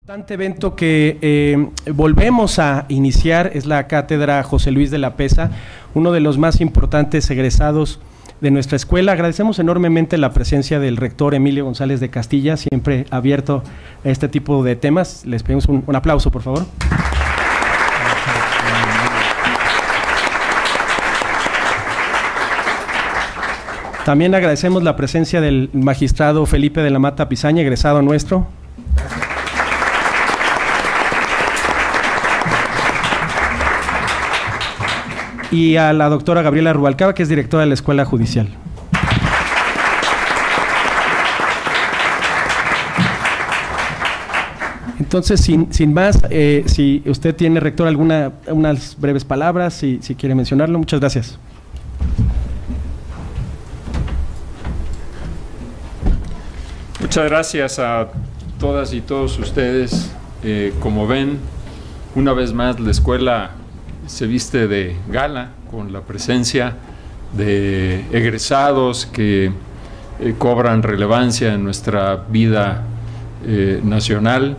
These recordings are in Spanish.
Importante evento que volvemos a iniciar es la Cátedra José Luis de la Peza, uno de los más importantes egresados de nuestra escuela. Agradecemos enormemente la presencia del rector Emilio González de Castilla, siempre abierto a este tipo de temas. Les pedimos un aplauso, por favor. También agradecemos la presencia del magistrado Felipe de la Mata Pizaña, egresado nuestro. Y a la doctora Gabriela Rubalcaba, que es directora de la Escuela Judicial. Entonces, sin más, si usted tiene, rector, unas breves palabras, si quiere mencionarlo, muchas gracias. Muchas gracias a todas y todos ustedes. Como ven, una vez más la escuela se viste de gala con la presencia de egresados que cobran relevancia en nuestra vida nacional,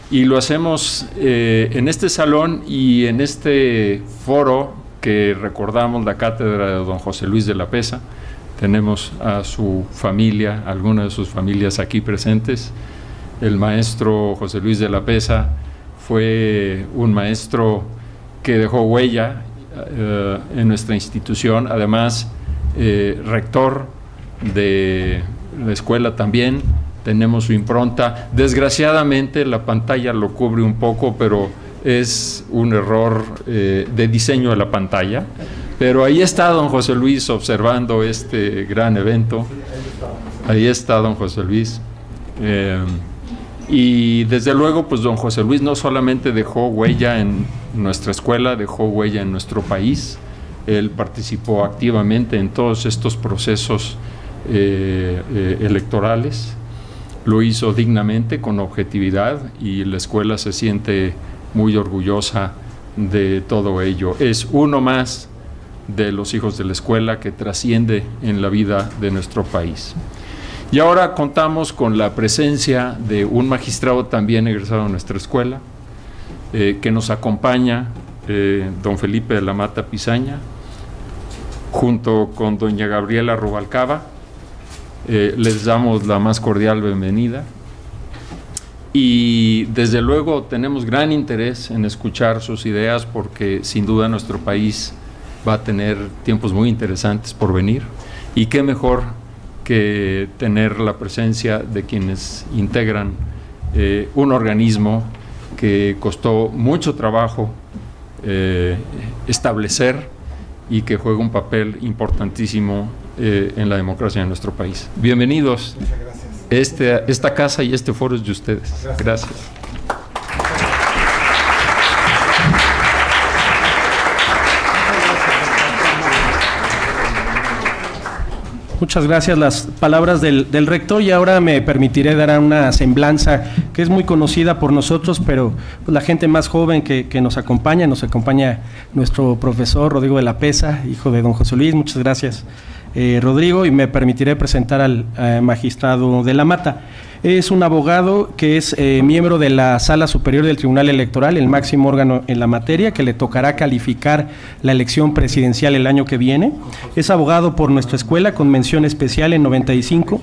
y lo hacemos en este salón y en este foro que recordamos la cátedra de don José Luis de la Peza. Tenemos a su familia, algunas de sus familias aquí presentes. El maestro José Luis de la Peza fue un maestro que dejó huella en nuestra institución, además rector de la escuela también. Tenemos su impronta. Desgraciadamente la pantalla lo cubre un poco, pero es un error de diseño de la pantalla. Pero ahí está don José Luis observando este gran evento. Ahí está don José Luis. Y desde luego, pues don José Luis no solamente dejó huella en nuestra escuela, dejó huella en nuestro país. Él participó activamente en todos estos procesos electorales. Lo hizo dignamente, con objetividad, y la escuela se siente muy orgullosa de todo ello. Es uno más de los hijos de la escuela que trasciende en la vida de nuestro país. Y ahora contamos con la presencia de un magistrado también egresado de nuestra escuela, que nos acompaña, don Felipe de la Mata Pizaña, junto con doña Gabriela Rubalcaba. Les damos la más cordial bienvenida. Y desde luego tenemos gran interés en escuchar sus ideas, porque sin duda nuestro país va a tener tiempos muy interesantes por venir, y qué mejor que tener la presencia de quienes integran un organismo que costó mucho trabajo establecer y que juega un papel importantísimo en la democracia de nuestro país. Bienvenidos. Muchas gracias. Esta casa y este foro es de ustedes. Gracias. Muchas gracias, las palabras del rector, y ahora me permitiré dar una semblanza que es muy conocida por nosotros, pero pues, la gente más joven que nos acompaña nuestro profesor Rodrigo de la Peza, hijo de don José Luis. Muchas gracias, Rodrigo, y me permitiré presentar al magistrado de la Mata. Es un abogado que es miembro de la Sala Superior del Tribunal Electoral, el máximo órgano en la materia, que le tocará calificar la elección presidencial el año que viene. Es abogado por nuestra escuela con mención especial en 95,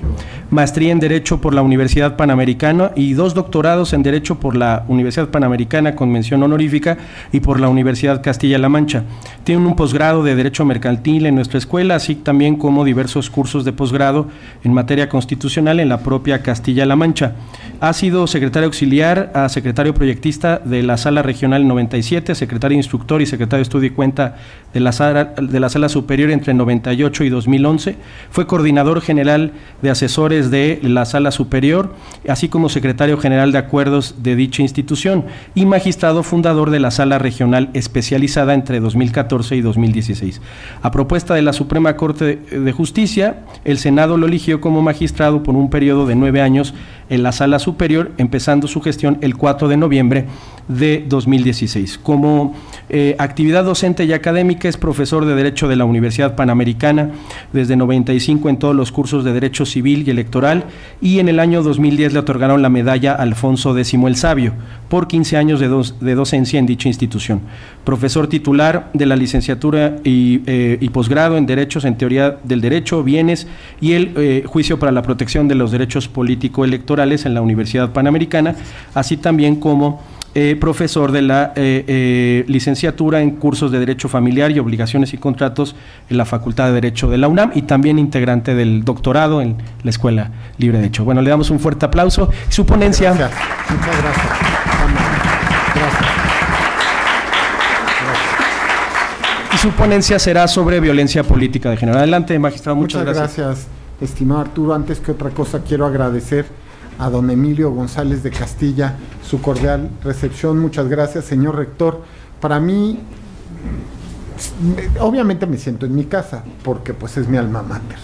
maestría en Derecho por la Universidad Panamericana y 2 doctorados en Derecho por la Universidad Panamericana con mención honorífica y por la Universidad Castilla-La Mancha. Tiene un posgrado de Derecho Mercantil en nuestra escuela, así también como diversos cursos de posgrado en materia constitucional en la propia Castilla-La Mancha. Ha sido secretario auxiliar a secretario proyectista de la Sala Regional 97, secretario instructor y secretario de Estudio y Cuenta de la Sala Superior entre 98 y 2011. Fue coordinador general de asesores de la Sala Superior, así como secretario general de acuerdos de dicha institución, y magistrado fundador de la Sala Regional especializada entre 2014 y 2016. A propuesta de la Suprema Corte de Justicia, el Senado lo eligió como magistrado por un periodo de 9 años en la Sala Superior, empezando su gestión el 4 de noviembre de 2016. Como actividad docente y académica es profesor de Derecho de la Universidad Panamericana desde 95 en todos los cursos de Derecho Civil y Electoral, y en el año 2010 le otorgaron la medalla Alfonso X el Sabio por 15 años de docencia en dicha institución. Profesor titular de la licenciatura y posgrado en Derechos en Teoría del Derecho, Bienes y el Juicio para la Protección de los Derechos Político-Electorales en la Universidad Panamericana, así también como profesor de la licenciatura en cursos de Derecho Familiar y Obligaciones y Contratos en la Facultad de Derecho de la UNAM, y también integrante del doctorado en la Escuela Libre de Derecho. Bueno, le damos un fuerte aplauso. Su ponencia. Gracias. Muchas gracias. Gracias. Y su ponencia será sobre violencia política de género. Adelante, magistrado. Muchas gracias, estimado Arturo. Antes que otra cosa, quiero agradecer a don Emilio González de Castilla su cordial recepción. Muchas gracias, señor rector. Para mí, obviamente me siento en mi casa, porque pues es mi alma mater,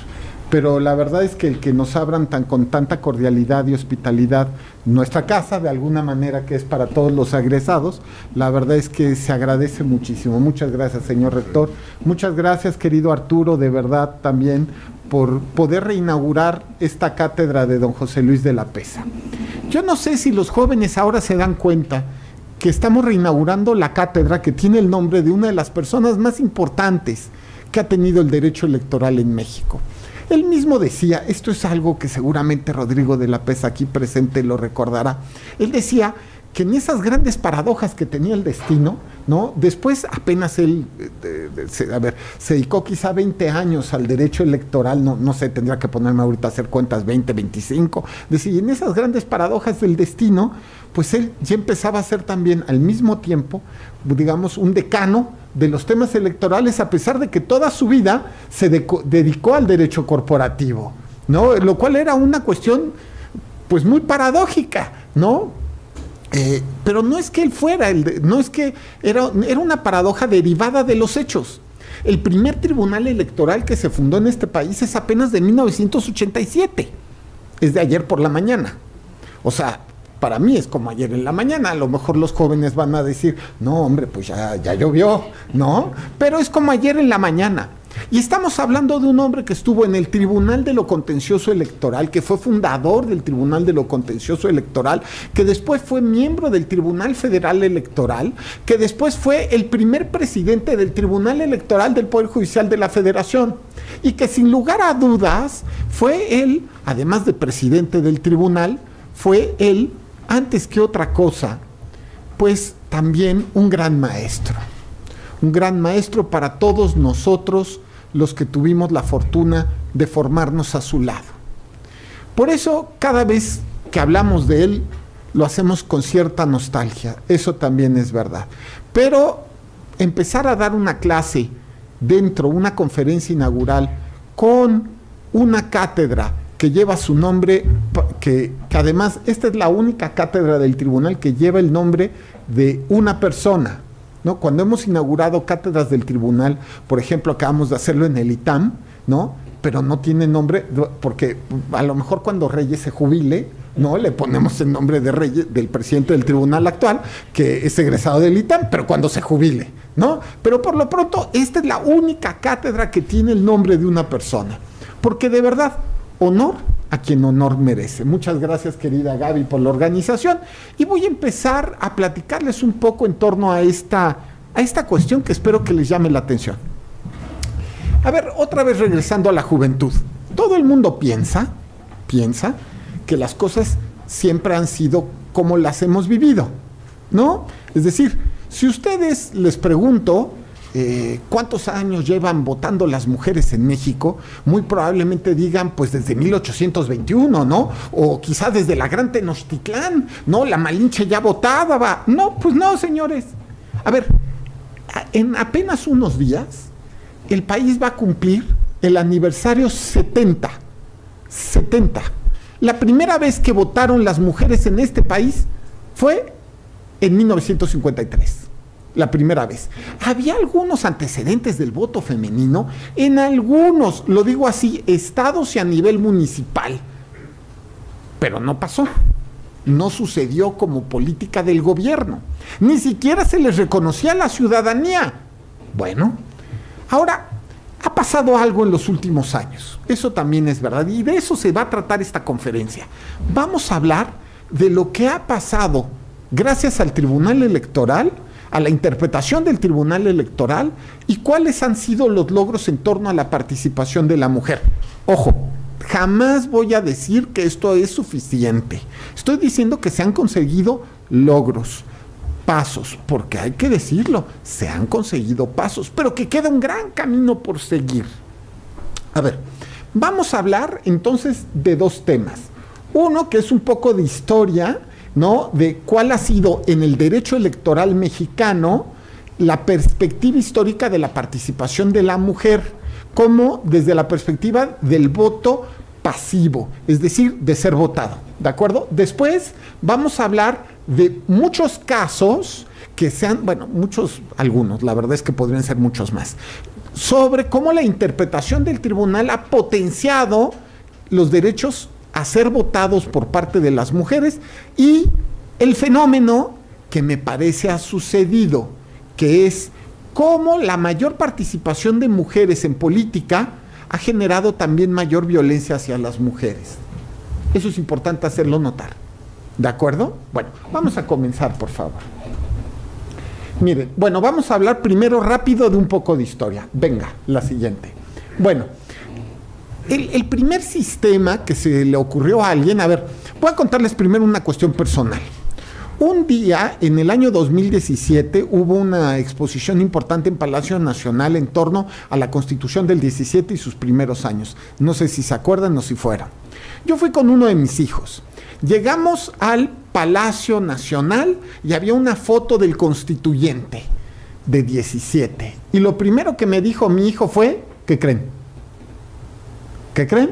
pero la verdad es que el que nos abran con tanta cordialidad y hospitalidad nuestra casa, de alguna manera que es para todos los egresados, la verdad es que se agradece muchísimo. Muchas gracias, señor rector. Muchas gracias, querido Arturo, de verdad también, por poder reinaugurar esta cátedra de don José Luis de la Peza. Yo no sé si los jóvenes ahora se dan cuenta que estamos reinaugurando la cátedra que tiene el nombre de una de las personas más importantes que ha tenido el derecho electoral en México. Él mismo decía, esto es algo que seguramente Rodrigo de la Peza aquí presente lo recordará, él decía que en esas grandes paradojas que tenía el destino, ¿no? Después apenas él, se dedicó quizá 20 años al derecho electoral, no sé, tendría que ponerme ahorita a hacer cuentas, 20, 25, decía, y en esas grandes paradojas del destino, pues él ya empezaba a ser también al mismo tiempo, digamos, un decano de los temas electorales, a pesar de que toda su vida se dedicó al derecho corporativo, ¿no? Lo cual era una cuestión, pues, muy paradójica, ¿no? Pero no es que él fuera, no es que era una paradoja derivada de los hechos. El primer tribunal electoral que se fundó en este país es apenas de 1987, es de ayer por la mañana. O sea, para mí es como ayer en la mañana. A lo mejor los jóvenes van a decir, no hombre, pues ya llovió, ¿no? Pero es como ayer en la mañana. Y estamos hablando de un hombre que estuvo en el Tribunal de lo Contencioso Electoral, que fue fundador del Tribunal de lo Contencioso Electoral, que después fue miembro del Tribunal Federal Electoral, que después fue el primer presidente del Tribunal Electoral del Poder Judicial de la Federación, y que sin lugar a dudas fue él, además de presidente del tribunal, fue él, antes que otra cosa, pues también un gran maestro para todos nosotros, los que tuvimos la fortuna de formarnos a su lado. Por eso, cada vez que hablamos de él, lo hacemos con cierta nostalgia, eso también es verdad. Pero empezar a dar una clase una conferencia inaugural, con una cátedra que lleva su nombre, que además esta es la única cátedra del tribunal que lleva el nombre de una persona, ¿no? Cuando hemos inaugurado cátedras del tribunal, por ejemplo, acabamos de hacerlo en el ITAM, ¿no? Pero no tiene nombre, porque a lo mejor cuando Reyes se jubile, ¿no? Le ponemos el nombre de Reyes, del presidente del tribunal actual, que es egresado del ITAM, pero cuando se jubile, ¿no? Pero por lo pronto, esta es la única cátedra que tiene el nombre de una persona, porque de verdad, honor a quien honor merece. Muchas gracias, querida Gaby, por la organización, y voy a empezar a platicarles un poco en torno a esta cuestión que espero que les llame la atención. A ver, otra vez regresando a la juventud. Todo el mundo piensa que las cosas siempre han sido como las hemos vivido, ¿no? Es decir, si ustedes les pregunto ¿cuántos años llevan votando las mujeres en México? Muy probablemente digan, pues desde 1821, ¿no? O quizá desde la Gran Tenochtitlán, ¿no? La Malinche ya votaba. No, pues no, señores. A ver, en apenas unos días, el país va a cumplir el aniversario 70. La primera vez que votaron las mujeres en este país fue en 1953. La primera vez. Había algunos antecedentes del voto femenino en algunos, lo digo así, estados y a nivel municipal. pero no pasó. No sucedió como política del gobierno. Ni siquiera se les reconocía a la ciudadanía. Bueno, ahora ha pasado algo en los últimos años. Eso también es verdad y de eso se va a tratar esta conferencia. Vamos a hablar de lo que ha pasado gracias al Tribunal Electoral, a la interpretación del Tribunal Electoral y cuáles han sido los logros en torno a la participación de la mujer. Ojo, jamás voy a decir que esto es suficiente. Estoy diciendo que se han conseguido logros, pasos, porque hay que decirlo, se han conseguido pasos, pero que queda un gran camino por seguir. A ver, vamos a hablar entonces de dos temas. Uno que es un poco de historia, ¿no? De cuál ha sido en el derecho electoral mexicano la perspectiva histórica de la participación de la mujer, como desde la perspectiva del voto pasivo, es decir, de ser votado, ¿de acuerdo? Después vamos a hablar de muchos casos que sean, bueno, algunos, la verdad es que podrían ser muchos más, sobre cómo la interpretación del tribunal ha potenciado los derechos a ser votados por parte de las mujeres y el fenómeno que me parece ha sucedido, que es cómo la mayor participación de mujeres en política ha generado también mayor violencia hacia las mujeres. Eso es importante hacerlo notar. ¿De acuerdo? Bueno, vamos a comenzar, por favor. Miren, bueno, vamos a hablar primero rápido de un poco de historia. Venga, la siguiente. Bueno, el primer sistema que se le ocurrió a alguien, a ver, voy a contarles primero una cuestión personal. Un día, en el año 2017, hubo una exposición importante en Palacio Nacional en torno a la Constitución del 17 y sus primeros años. No sé si se acuerdan o si fueron. Yo fui con uno de mis hijos. Llegamos al Palacio Nacional y había una foto del constituyente de 17. Y lo primero que me dijo mi hijo fue, ¿qué creen? ¿Qué creen?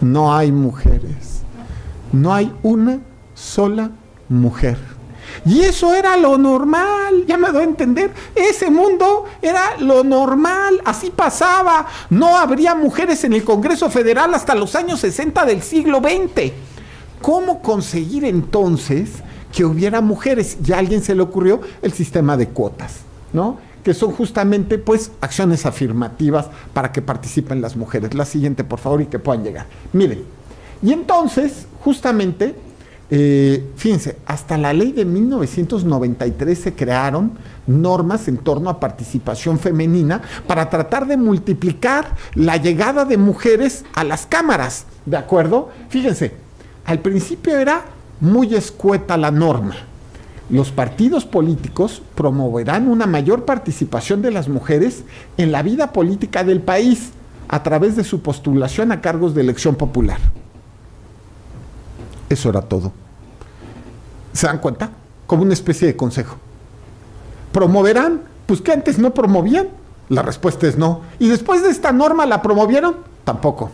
No hay mujeres. No hay una sola mujer. Y eso era lo normal, ya me doy a entender. Ese mundo era lo normal, así pasaba. No habría mujeres en el Congreso Federal hasta los años 60 del siglo XX. ¿Cómo conseguir entonces que hubiera mujeres? Ya a alguien se le ocurrió el sistema de cuotas, ¿no? Que son justamente, pues, acciones afirmativas para que participen las mujeres. La siguiente, por favor, y que puedan llegar. Miren, y entonces, justamente, fíjense, hasta la ley de 1993 se crearon normas en torno a participación femenina para tratar de multiplicar la llegada de mujeres a las cámaras, ¿de acuerdo? Fíjense, al principio era muy escueta la norma. Los partidos políticos promoverán una mayor participación de las mujeres en la vida política del país a través de su postulación a cargos de elección popular. Eso era todo. ¿Se dan cuenta? Como una especie de consejo. ¿Promoverán? Pues que antes no promovían. La respuesta es no. ¿Y después de esta norma la promovieron? Tampoco.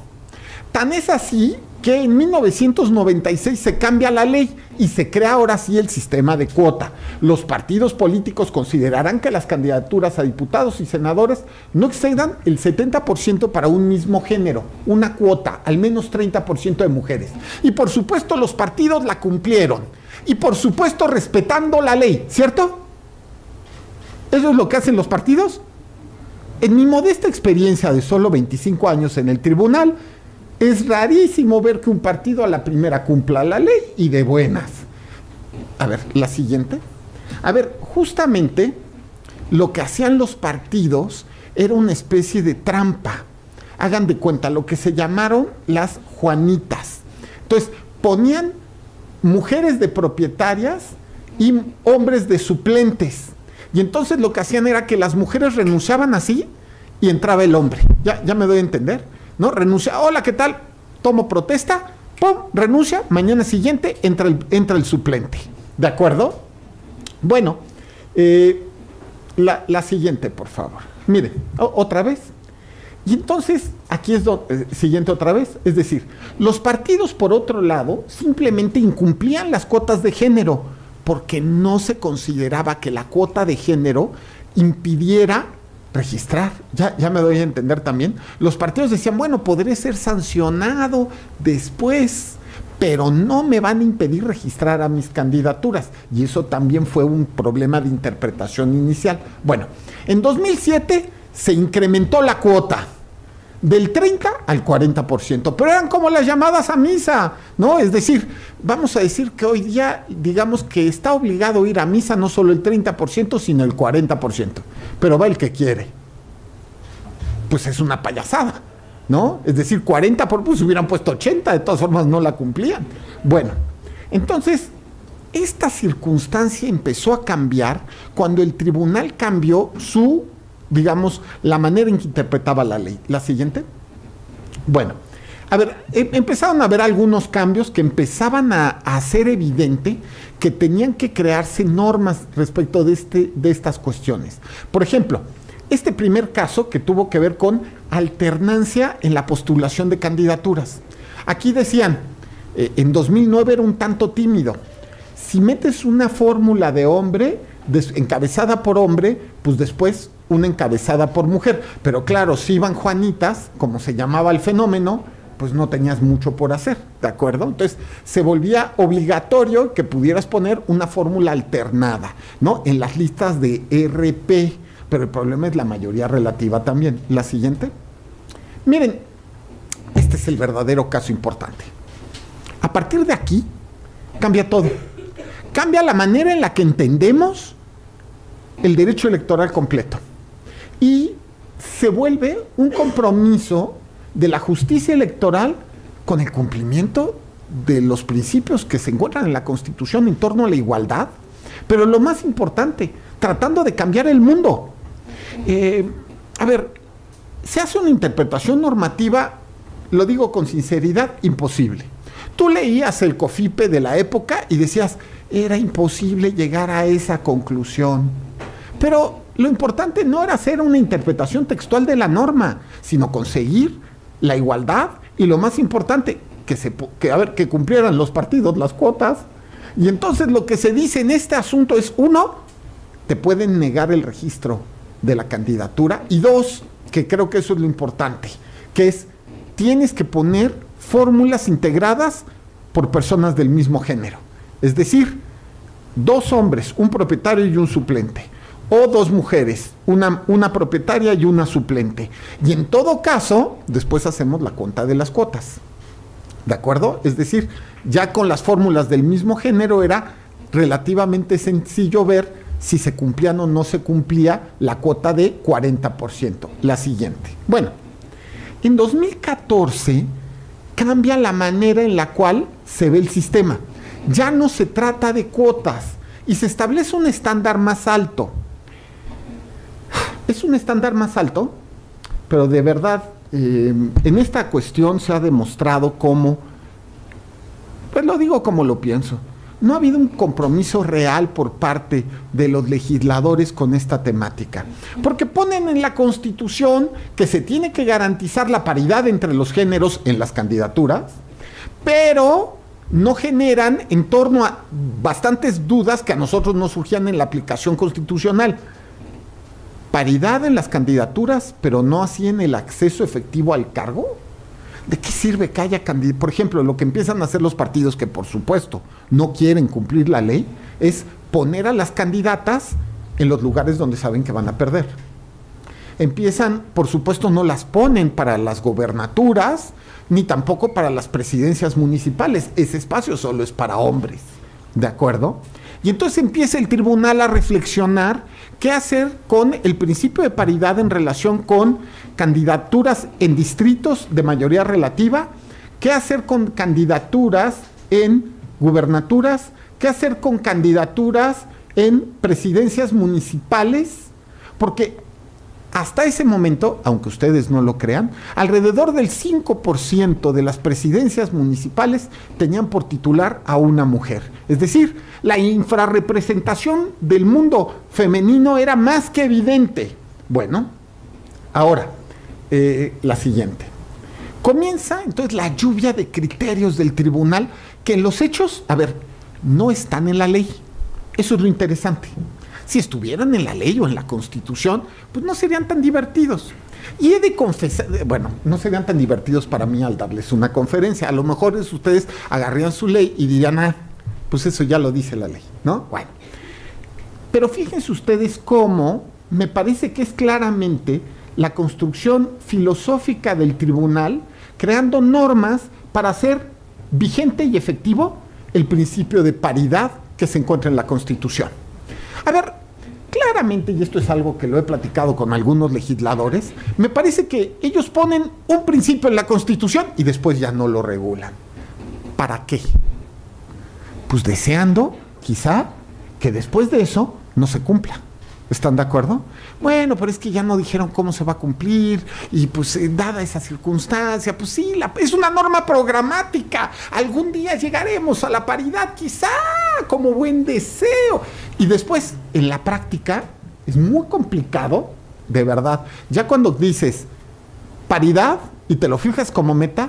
Tan es así que en 1996 se cambia la ley y se crea ahora sí el sistema de cuota. Los partidos políticos considerarán que las candidaturas a diputados y senadores no excedan el 70% para un mismo género, una cuota, al menos 30% de mujeres. Y por supuesto los partidos la cumplieron. Y por supuesto respetando la ley, ¿cierto? ¿Eso es lo que hacen los partidos? En mi modesta experiencia de solo 25 años en el tribunal, es rarísimo ver que un partido a la primera cumpla la ley y de buenas. A ver, la siguiente. A ver, justamente lo que hacían los partidos era una especie de trampa. Hagan de cuenta, lo que se llamaron las Juanitas. Entonces, ponían mujeres de propietarias y hombres de suplentes. Y entonces lo que hacían era que las mujeres renunciaban así y entraba el hombre. Ya me doy a entender, ¿no? Renuncia, hola, ¿qué tal? Tomo protesta, pum, renuncia, mañana siguiente entra el suplente. ¿De acuerdo? Bueno, la siguiente, por favor. Miren, otra vez. Y entonces, aquí es siguiente otra vez, es decir, los partidos, por otro lado, simplemente incumplían las cuotas de género, porque no se consideraba que la cuota de género impidiera registrar. Ya me doy a entender también. Los partidos decían, bueno, podré ser sancionado después, pero no me van a impedir registrar a mis candidaturas. Y eso también fue un problema de interpretación inicial. Bueno, en 2007 se incrementó la cuota del 30 al 40%, pero eran como las llamadas a misa, ¿no? Es decir, vamos a decir que hoy día, digamos que está obligado a ir a misa no solo el 30%, sino el 40%, pero va el que quiere. Pues es una payasada, ¿no? Es decir, 40 pues hubieran puesto 80, de todas formas no la cumplían. Bueno, entonces, esta circunstancia empezó a cambiar cuando el tribunal cambió digamos, la manera en que interpretaba la ley. ¿La siguiente? Bueno, a ver, empezaron a haber algunos cambios que empezaban a hacer evidente que tenían que crearse normas respecto de estas cuestiones. Por ejemplo, este primer caso que tuvo que ver con alternancia en la postulación de candidaturas. Aquí decían, en 2009 era un tanto tímido. Si metes una fórmula de hombre, encabezada por hombre, pues después una encabezada por mujer. Pero claro, si iban Juanitas, como se llamaba el fenómeno, pues no tenías mucho por hacer, ¿de acuerdo? Entonces se volvía obligatorio que pudieras poner una fórmula alternada, ¿no? En las listas de RP, pero el problema es la mayoría relativa también. ¿La siguiente? Miren, este es el verdadero caso importante. A partir de aquí, cambia todo. Cambia la manera en la que entendemos el derecho electoral completo. Y se vuelve un compromiso de la justicia electoral con el cumplimiento de los principios que se encuentran en la Constitución en torno a la igualdad, pero lo más importante, tratando de cambiar el mundo. A ver, se hace una interpretación normativa, lo digo con sinceridad, imposible. Tú leías el COFIPE de la época y decías, era imposible llegar a esa conclusión. Pero lo importante no era hacer una interpretación textual de la norma, sino conseguir la igualdad y lo más importante, que cumplieran los partidos las cuotas. Y entonces lo que se dice en este asunto es, uno, te pueden negar el registro de la candidatura, y dos, que creo que eso es lo importante, que es, tienes que poner fórmulas integradas por personas del mismo género. Es decir, 2 hombres, un propietario y un suplente, o 2 mujeres, una propietaria y una suplente. Y en todo caso, después hacemos la cuenta de las cuotas. ¿De acuerdo? Es decir, ya con las fórmulas del mismo género era relativamente sencillo ver si se cumplía o no se cumplía la cuota de 40%. La siguiente. Bueno, en 2014 cambia la manera en la cual se ve el sistema. Ya no se trata de cuotas y se establece un estándar más alto. Es un estándar más alto, pero de verdad, en esta cuestión se ha demostrado cómo, pues lo digo como lo pienso, no ha habido un compromiso real por parte de los legisladores con esta temática. Porque ponen en la Constitución que se tiene que garantizar la paridad entre los géneros en las candidaturas, pero no generan en torno a bastantes dudas que a nosotros nos surgían en la aplicación constitucional. Paridad en las candidaturas, pero no así en el acceso efectivo al cargo. ¿De qué sirve que haya candidatos? Por ejemplo, lo que empiezan a hacer los partidos, que por supuesto no quieren cumplir la ley, es poner a las candidatas en los lugares donde saben que van a perder. Empiezan, por supuesto, no las ponen para las gobernaturas, ni tampoco para las presidencias municipales. Ese espacio solo es para hombres, ¿de acuerdo? Y entonces empieza el tribunal a reflexionar qué hacer con el principio de paridad en relación con candidaturas en distritos de mayoría relativa, qué hacer con candidaturas en gubernaturas, qué hacer con candidaturas en presidencias municipales, porque hasta ese momento, aunque ustedes no lo crean, alrededor del 5% de las presidencias municipales tenían por titular a una mujer. Es decir, la infrarrepresentación del mundo femenino era más que evidente. Bueno, ahora, la siguiente. Comienza entonces la lluvia de criterios del tribunal que en los hechos, a ver, no están en la ley. Eso es lo interesante. si estuvieran en la ley o en la Constitución, pues no serían tan divertidos. Y he de confesar, bueno, no serían tan divertidos para mí al darles una conferencia. A lo mejor ustedes agarrarían su ley y dirían, pues eso ya lo dice la ley, ¿no? Bueno, pero fíjense ustedes cómo me parece que es claramente la construcción filosófica del tribunal creando normas para hacer vigente y efectivo el principio de paridad que se encuentra en la Constitución. A ver, claramente, y esto es algo que lo he platicado con algunos legisladores, me parece que ellos ponen un principio en la Constitución y después ya no lo regulan. ¿Para qué? Pues deseando, quizá, que después de eso no se cumpla. ¿Están de acuerdo? Bueno, pero es que ya no dijeron cómo se va a cumplir y pues dada esa circunstancia, pues sí, es una norma programática. Algún día llegaremos a la paridad, quizá, como buen deseo. Y después, en la práctica, es muy complicado, de verdad. Ya cuando dices paridad y te lo fijas como meta,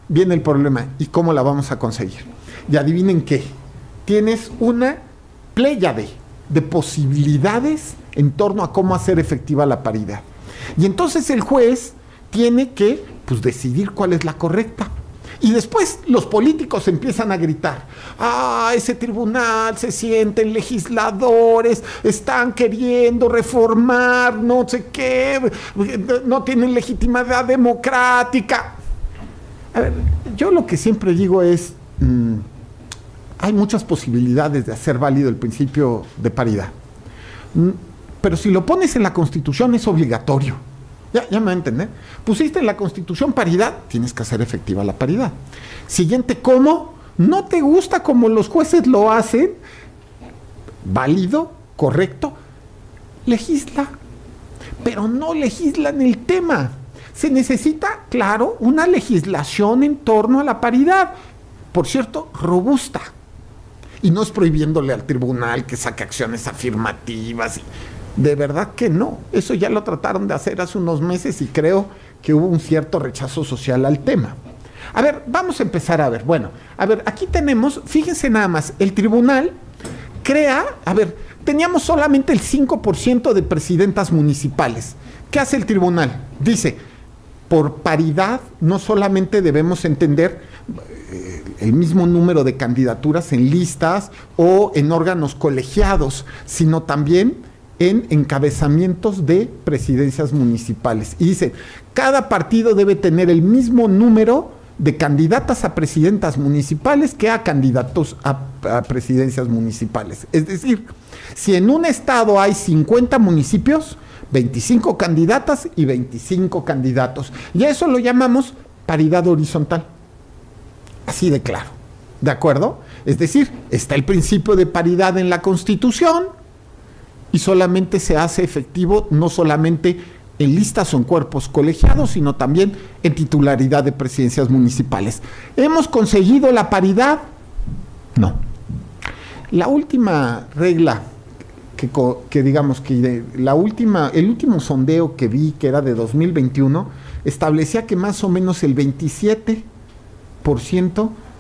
viene el problema. ¿Y cómo la vamos a conseguir? Y adivinen qué. Tienes una pléyade de posibilidades en torno a cómo hacer efectiva la paridad. Y entonces el juez tiene que, pues, decidir cuál es la correcta. Y después los políticos empiezan a gritar, ese tribunal se sienten legisladores, están queriendo reformar, no sé qué, no tienen legitimidad democrática. A ver, yo lo que siempre digo es, hay muchas posibilidades de hacer válido el principio de paridad. Pero si lo pones en la Constitución es obligatorio. Ya me entienden. Pusiste en la Constitución paridad, tienes que hacer efectiva la paridad. Siguiente, ¿cómo? ¿No te gusta como los jueces lo hacen? Válido, correcto, legisla. Pero no legislan el tema. Se necesita, claro, una legislación en torno a la paridad. Por cierto, robusta. Y no es prohibiéndole al tribunal que saque acciones afirmativas. De verdad que no. Eso ya lo trataron de hacer hace unos meses y creo que hubo un cierto rechazo social al tema. A ver, vamos a empezar a ver. Bueno, a ver, aquí tenemos, fíjense nada más, el tribunal crea, a ver, teníamos solamente el 5% de presidentas municipales. ¿Qué hace el tribunal? Dice, por paridad no solamente debemos entender el mismo número de candidaturas en listas o en órganos colegiados, sino también en encabezamientos de presidencias municipales. Y dice, cada partido debe tener el mismo número de candidatas a presidentas municipales que a candidatos a presidencias municipales. Es decir, si en un estado hay 50 municipios, 25 candidatas y 25 candidatos. Y a eso lo llamamos paridad horizontal. Así de claro. ¿De acuerdo? Es decir, está el principio de paridad en la Constitución y solamente se hace efectivo no solamente en listas o en cuerpos colegiados, sino también en titularidad de presidencias municipales. ¿Hemos conseguido la paridad? No. La última regla que digamos que el último sondeo que vi, que era de 2021, establecía que más o menos el 27%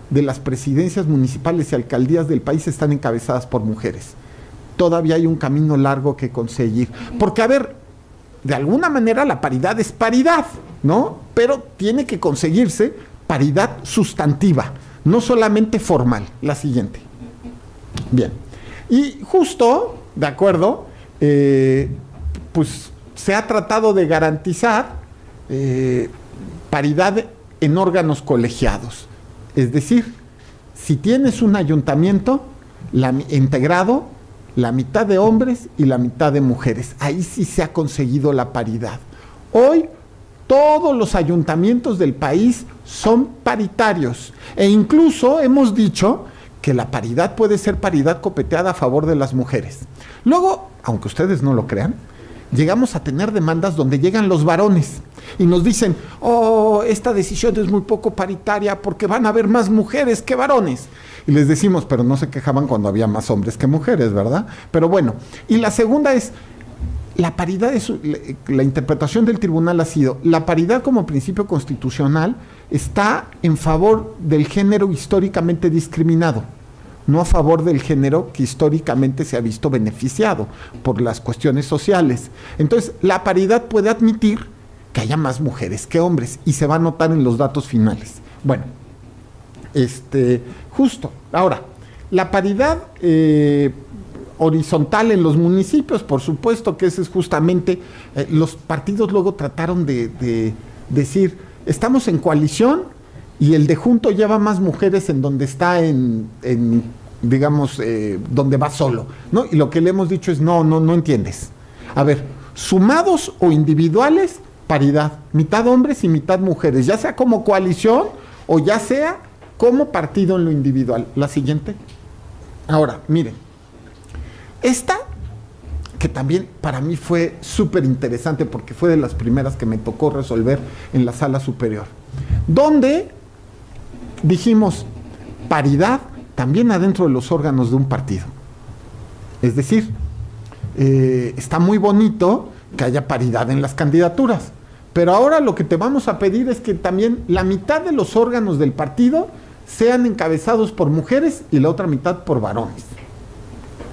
de las presidencias municipales y alcaldías del país están encabezadas por mujeres. Todavía hay un camino largo que conseguir. Porque, a ver, de alguna manera la paridad es paridad, ¿no? Pero tiene que conseguirse paridad sustantiva, no solamente formal. La siguiente. Bien. Y justo, de acuerdo, pues se ha tratado de garantizar paridad en órganos colegiados. Es decir, si tienes un ayuntamiento integrado, la mitad de hombres y la mitad de mujeres. Ahí sí se ha conseguido la paridad. Hoy todos los ayuntamientos del país son paritarios. E incluso hemos dicho que la paridad puede ser paridad copeteada a favor de las mujeres. Luego, aunque ustedes no lo crean, llegamos a tener demandas donde llegan los varones y nos dicen, esta decisión es muy poco paritaria porque van a haber más mujeres que varones. Y les decimos, pero no se quejaban cuando había más hombres que mujeres, ¿verdad? Pero bueno, y la segunda es, la paridad, la interpretación del tribunal ha sido, la paridad como principio constitucional está en favor del género históricamente discriminado. no a favor del género que históricamente se ha visto beneficiado por las cuestiones sociales. Entonces, la paridad puede admitir que haya más mujeres que hombres y se va a notar en los datos finales. Bueno, justo. Ahora, la paridad horizontal en los municipios, por supuesto que ese es justamente, los partidos luego trataron de decir, estamos en coalición y el de junto lleva más mujeres en donde está digamos, donde va solo, ¿no? Y lo que le hemos dicho es, no entiendes. A ver, sumados o individuales, paridad, mitad hombres y mitad mujeres, ya sea como coalición o ya sea como partido en lo individual. La siguiente. Ahora, miren, esta, que también para mí fue súper interesante porque fue de las primeras que me tocó resolver en la sala superior, donde dijimos paridad también adentro de los órganos de un partido. Es decir, está muy bonito que haya paridad en las candidaturas, pero ahora lo que te vamos a pedir es que también la mitad de los órganos del partido sean encabezados por mujeres y la otra mitad por varones.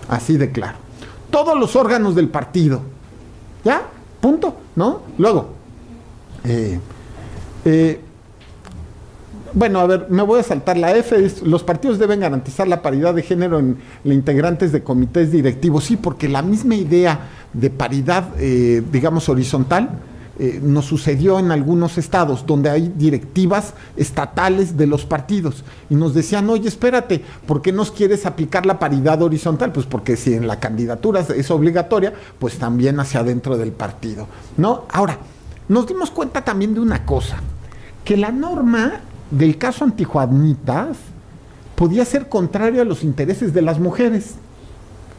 Así de claro. Todos los órganos del partido. ¿Ya? Punto, ¿no? Luego, bueno, a ver, me voy a saltar la F. Los partidos deben garantizar la paridad de género en los integrantes de comités directivos. Sí, porque la misma idea de paridad, digamos, horizontal, nos sucedió en algunos estados donde hay directivas estatales de los partidos y nos decían, oye, espérate, ¿por qué nos quieres aplicar la paridad horizontal? Pues porque si en la candidatura es obligatoria, pues también hacia adentro del partido, ¿no? Ahora, nos dimos cuenta también de una cosa, que la norma del caso Antijuanitas podía ser contrario a los intereses de las mujeres.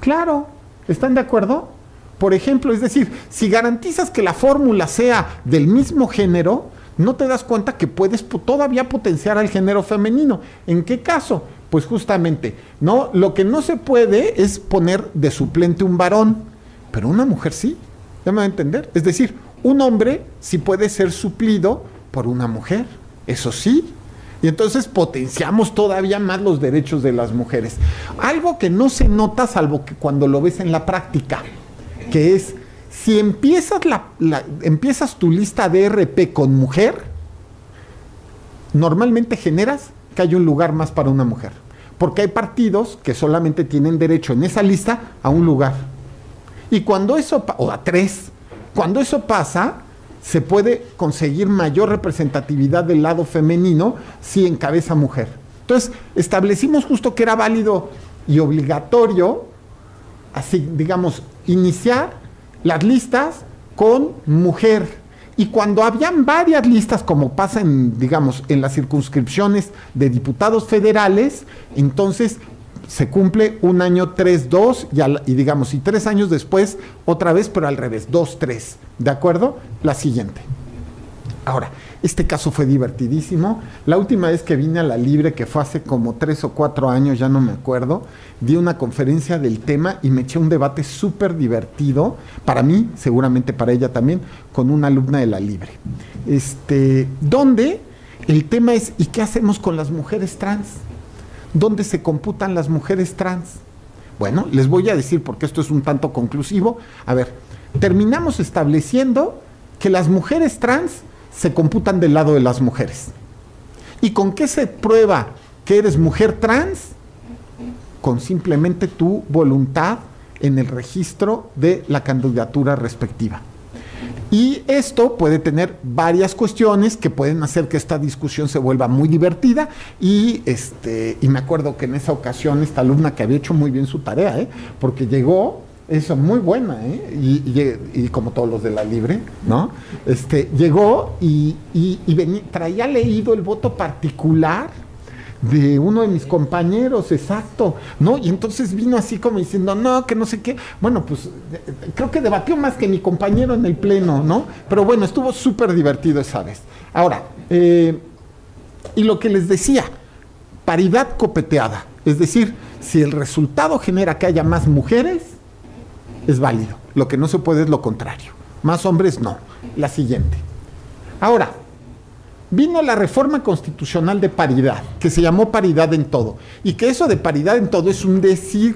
Claro, ¿están de acuerdo? Por ejemplo, es decir, si garantizas que la fórmula sea del mismo género, no te das cuenta que puedes todavía potenciar al género femenino. ¿En qué caso? Pues justamente, ¿no? Lo que no se puede es poner de suplente un varón, pero una mujer sí. ¿Ya me va a entender? Es decir, un hombre sí puede ser suplido por una mujer, eso sí. Y entonces potenciamos todavía más los derechos de las mujeres. Algo que no se nota salvo que cuando lo ves en la práctica, que es, si empiezas, empiezas tu lista de RP con mujer, normalmente generas que hay un lugar más para una mujer. Porque hay partidos que solamente tienen derecho en esa lista a un lugar. Y cuando eso, o a 3, cuando eso pasa, se puede conseguir mayor representatividad del lado femenino si encabeza mujer. Entonces, establecimos justo que era válido y obligatorio, así, digamos, iniciar las listas con mujer. Y cuando habían varias listas, como pasa en, digamos, en las circunscripciones de diputados federales, entonces se cumple un año 3-2 y digamos, y 3 años después, otra vez, pero al revés, 2-3. ¿De acuerdo? La siguiente. Ahora, este caso fue divertidísimo. La última vez que vine a La Libre, que fue hace como 3 o 4 años, ya no me acuerdo, di una conferencia del tema y me eché un debate súper divertido, para mí, seguramente para ella también, con una alumna de La Libre. Donde el tema es, ¿y qué hacemos con las mujeres trans? ¿Dónde se computan las mujeres trans? Bueno, les voy a decir, porque esto es un tanto conclusivo. A ver, terminamos estableciendo que las mujeres trans se computan del lado de las mujeres. ¿Y con qué se prueba que eres mujer trans? Con simplemente tu voluntad en el registro de la candidatura respectiva. Y esto puede tener varias cuestiones que pueden hacer que esta discusión se vuelva muy divertida y me acuerdo que en esa ocasión esta alumna que había hecho muy bien su tarea, porque llegó, eso muy buena, y como todos los de La Libre, ¿no? Llegó y traía leído el voto particular de uno de mis compañeros, exacto, ¿no? Y entonces vino así como diciendo, no, que no sé qué. Bueno, pues creo que debatió más que mi compañero en el pleno, ¿no? Pero bueno, estuvo súper divertido esa vez. Ahora, y lo que les decía, paridad copeteada, es decir, si el resultado genera que haya más mujeres, es válido. Lo que no se puede es lo contrario. Más hombres, no. La siguiente. Ahora, vino la reforma constitucional de paridad, que se llamó paridad en todo, y que eso de paridad en todo es un decir.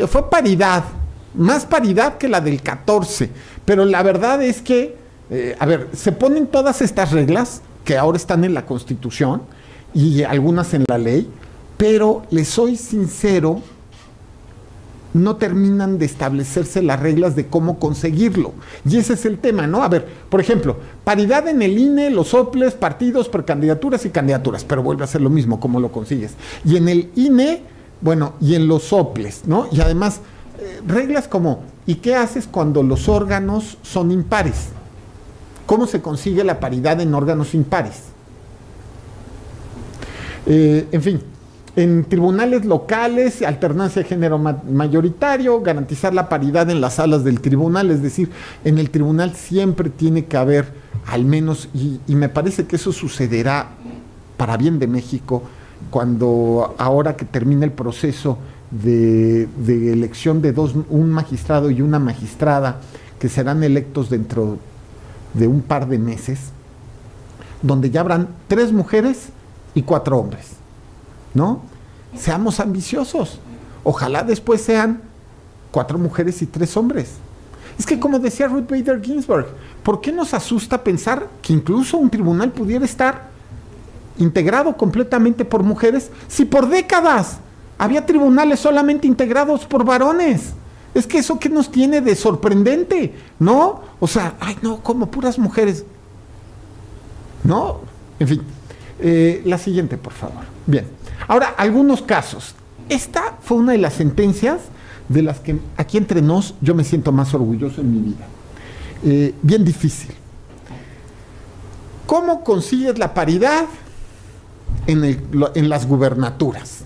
Fue paridad, más paridad que la del 14, pero la verdad es que, se ponen todas estas reglas que ahora están en la Constitución y algunas en la ley, pero les soy sincero, no terminan de establecerse las reglas de cómo conseguirlo. Y ese es el tema, ¿no? A ver, por ejemplo, paridad en el INE, los soples, partidos, precandidaturas y candidaturas, pero vuelve a ser lo mismo, ¿cómo lo consigues? Y en el INE, bueno, y en los soples, ¿no? Y además, reglas como, ¿y qué haces cuando los órganos son impares? ¿Cómo se consigue la paridad en órganos impares? En fin. En tribunales locales, alternancia de género mayoritario, garantizar la paridad en las salas del tribunal, es decir, en el tribunal siempre tiene que haber al menos, y me parece que eso sucederá para bien de México, cuando ahora que termine el proceso de elección de un magistrado y una magistrada, que serán electos dentro de un par de meses, donde ya habrán 3 mujeres y 4 hombres, ¿no? Seamos ambiciosos. Ojalá después sean 4 mujeres y 3 hombres. Es que, como decía Ruth Bader Ginsburg, ¿por qué nos asusta pensar que incluso un tribunal pudiera estar integrado completamente por mujeres si por décadas había tribunales solamente integrados por varones? Es que eso, ¿qué nos tiene de sorprendente? ¿No? O sea, ay no, como puras mujeres. ¿No? En fin. La siguiente, por favor. Bien. Ahora, algunos casos. Esta fue una de las sentencias de las que aquí entre nos yo me siento más orgulloso en mi vida. Bien difícil. ¿Cómo consigues la paridad en las gubernaturas?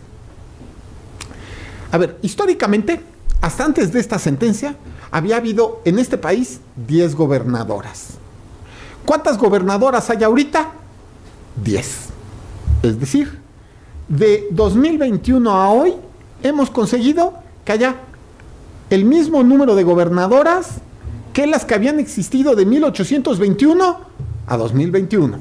A ver, históricamente, hasta antes de esta sentencia, había habido en este país 10 gobernadoras. ¿Cuántas gobernadoras hay ahorita? 10. Es decir, de 2021 a hoy hemos conseguido que haya el mismo número de gobernadoras que las que habían existido de 1821 a 2021.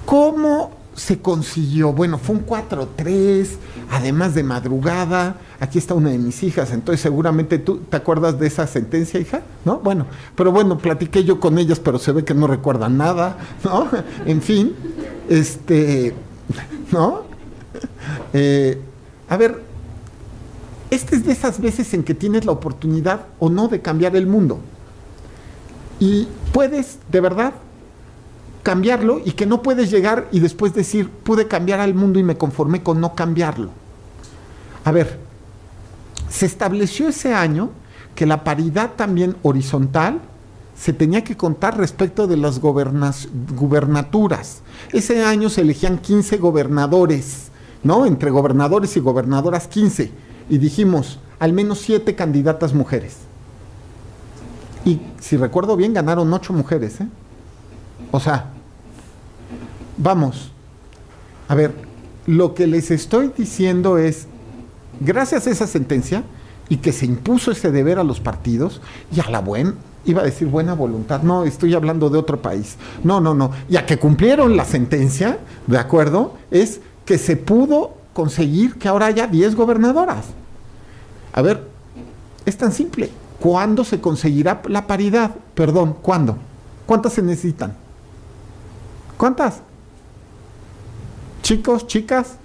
¿Cómo se consiguió? Bueno, fue un 4-3, además de madrugada. Aquí está una de mis hijas, entonces seguramente tú te acuerdas de esa sentencia, hija, ¿no? Bueno, pero bueno, platiqué yo con ellas, pero se ve que no recuerdan nada, ¿no? En fin, ¿no? A ver, esta es de esas veces en que tienes la oportunidad o no de cambiar el mundo. Y puedes, de verdad, cambiarlo, y que no puedes llegar y después decir, pude cambiar al mundo y me conformé con no cambiarlo. A ver, se estableció ese año que la paridad también horizontal se tenía que contar respecto de las gubernaturas. Ese año se elegían 15 gobernadores, ¿no? Entre gobernadores y gobernadoras 15. Y dijimos, al menos 7 candidatas mujeres. Y si recuerdo bien, ganaron 8 mujeres, ¿eh? O sea, vamos, a ver, lo que les estoy diciendo es, gracias a esa sentencia, y que se impuso ese deber a los partidos, y a la iba a decir buena voluntad, no, estoy hablando de otro país, no, ya que cumplieron la sentencia, ¿de acuerdo? Es que se pudo conseguir que ahora haya 10 gobernadoras. A ver, es tan simple, ¿cuándo se conseguirá la paridad? Perdón, ¿cuándo? ¿Cuántas se necesitan? ¿Cuántas? Chicos, chicas.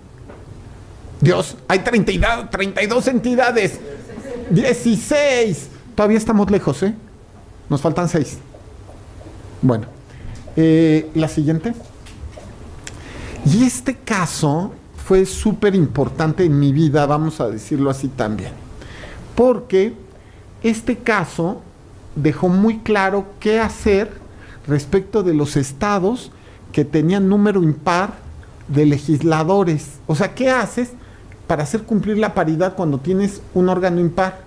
Dios, hay 32 entidades. 16. Todavía estamos lejos, ¿eh? Nos faltan 6. Bueno, la siguiente. Y este caso fue súper importante en mi vida, vamos a decirlo así también. Porque este caso dejó muy claro qué hacer respecto de los estados que tenían número impar de legisladores. O sea, ¿qué haces para hacer cumplir la paridad cuando tienes un órgano impar?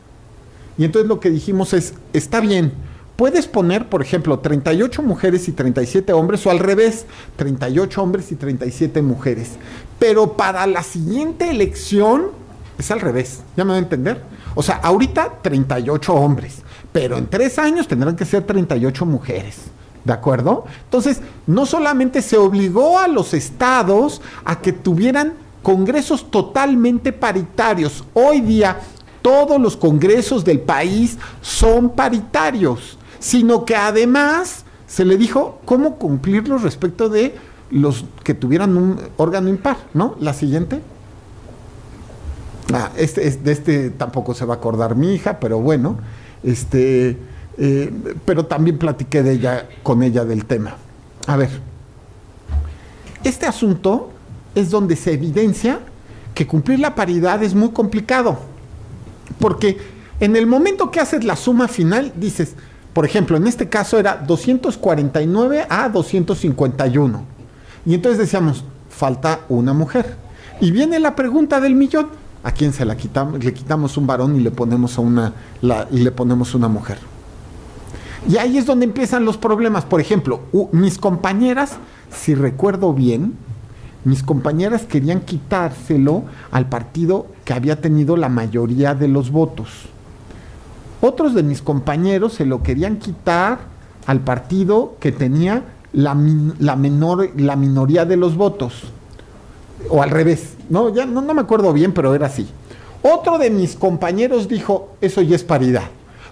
Y entonces lo que dijimos es, está bien, puedes poner, por ejemplo, 38 mujeres y 37 hombres, o al revés, 38 hombres y 37 mujeres. Pero para la siguiente elección es al revés, ¿ya me va a entender? O sea, ahorita 38 hombres, pero en 3 años tendrán que ser 38 mujeres. ¿De acuerdo? Entonces, no solamente se obligó a los estados a que tuvieran congresos totalmente paritarios. Hoy día, todos los congresos del país son paritarios, sino que además se le dijo cómo cumplirlos respecto de los que tuvieran un órgano impar, ¿no? La siguiente. De este tampoco se va a acordar mi hija, pero bueno, pero también platiqué con ella del tema. A ver, este asunto es donde se evidencia que cumplir la paridad es muy complicado, porque en el momento que haces la suma final, dices, por ejemplo, en este caso era 249 a 251, y entonces decíamos, falta una mujer, y viene la pregunta del millón, ¿a quién se la quitamos? Le quitamos un varón y le ponemos una mujer. Y ahí es donde empiezan los problemas. Por ejemplo, mis compañeras, si recuerdo bien, mis compañeras querían quitárselo al partido que había tenido la mayoría de los votos. Otros de mis compañeros se lo querían quitar al partido que tenía la minoría de los votos. O al revés. No me acuerdo bien, pero era así. Otro de mis compañeros dijo, eso ya es paridad.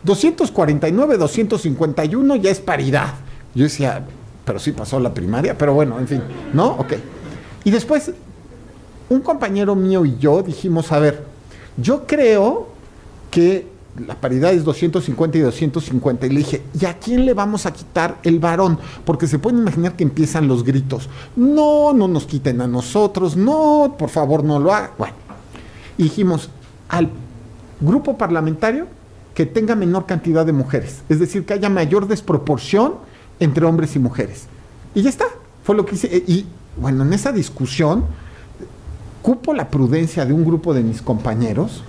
249, 251 ya es paridad. Yo decía, pero sí pasó la primaria, pero bueno, en fin, ¿no? Ok. Y después, un compañero mío y yo dijimos, a ver, yo creo que la paridad es 250 y 250. Y le dije, ¿y a quién le vamos a quitar el varón? Porque se pueden imaginar que empiezan los gritos. No nos quiten a nosotros, no, por favor, no lo hagan. Bueno, y dijimos, al grupo parlamentario que tenga menor cantidad de mujeres, es decir, que haya mayor desproporción entre hombres y mujeres. Y ya está, fue lo que hice. Y bueno, en esa discusión, cupo la prudencia de un grupo de mis compañeros,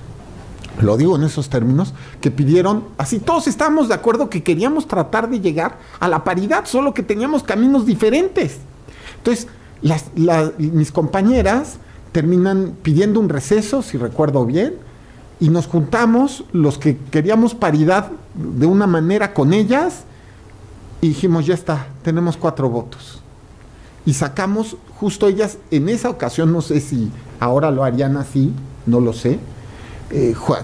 lo digo en esos términos, que pidieron, así todos estábamos de acuerdo que queríamos tratar de llegar a la paridad, solo que teníamos caminos diferentes. Entonces, mis compañeras terminan pidiendo un receso, si recuerdo bien, y nos juntamos los que queríamos paridad de una manera con ellas y dijimos, ya está, tenemos 4 votos. Y sacamos justo ellas, en esa ocasión, no sé si ahora lo harían así, no lo sé,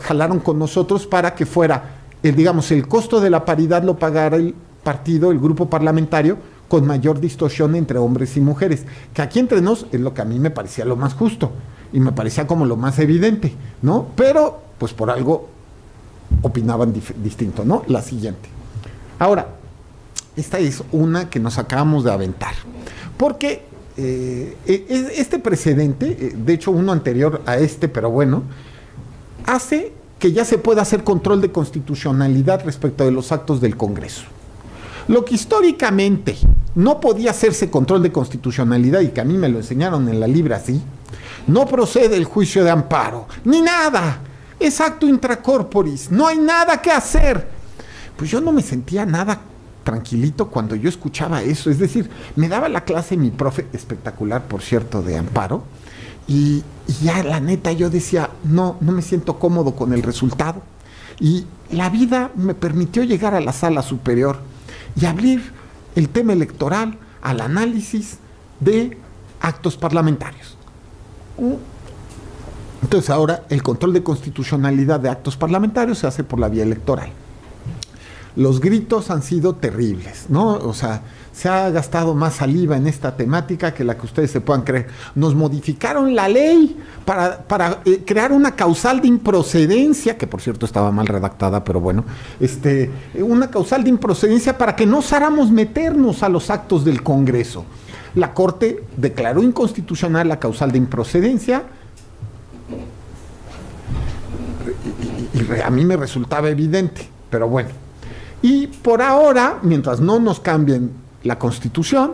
jalaron con nosotros para que fuera, digamos, el costo de la paridad lo pagara el partido, el grupo parlamentario, con mayor distorsión entre hombres y mujeres, que aquí entre nos es lo que a mí me parecía lo más justo, y me parecía como lo más evidente, ¿no? Pero, pues por algo opinaban distinto, ¿no? La siguiente. Ahora, esta es una que nos acabamos de aventar, porque este precedente, de hecho uno anterior a este, pero bueno, hace que ya se pueda hacer control de constitucionalidad respecto de los actos del Congreso. Lo que históricamente no podía hacerse control de constitucionalidad, y que a mí me lo enseñaron en la libra así, no procede el juicio de amparo, ni nada, es acto intracorporis, no hay nada que hacer. Pues yo no me sentía nada tranquilito cuando yo escuchaba eso, es decir, me daba la clase mi profe, espectacular por cierto, de amparo, y ya la neta yo decía, no me siento cómodo con el resultado, y la vida me permitió llegar a la sala superior y abrir el tema electoral al análisis de actos parlamentarios. Entonces ahora el control de constitucionalidad de actos parlamentarios se hace por la vía electoral. Los gritos han sido terribles, ¿no? O sea, se ha gastado más saliva en esta temática que la que ustedes se puedan creer. Nos modificaron la ley para crear una causal de improcedencia, que por cierto estaba mal redactada, pero bueno, una causal de improcedencia para que no osáramos meternos a los actos del Congreso. La Corte declaró inconstitucional la causal de improcedencia, y a mí me resultaba evidente, pero bueno. Y por ahora, mientras no nos cambien la Constitución,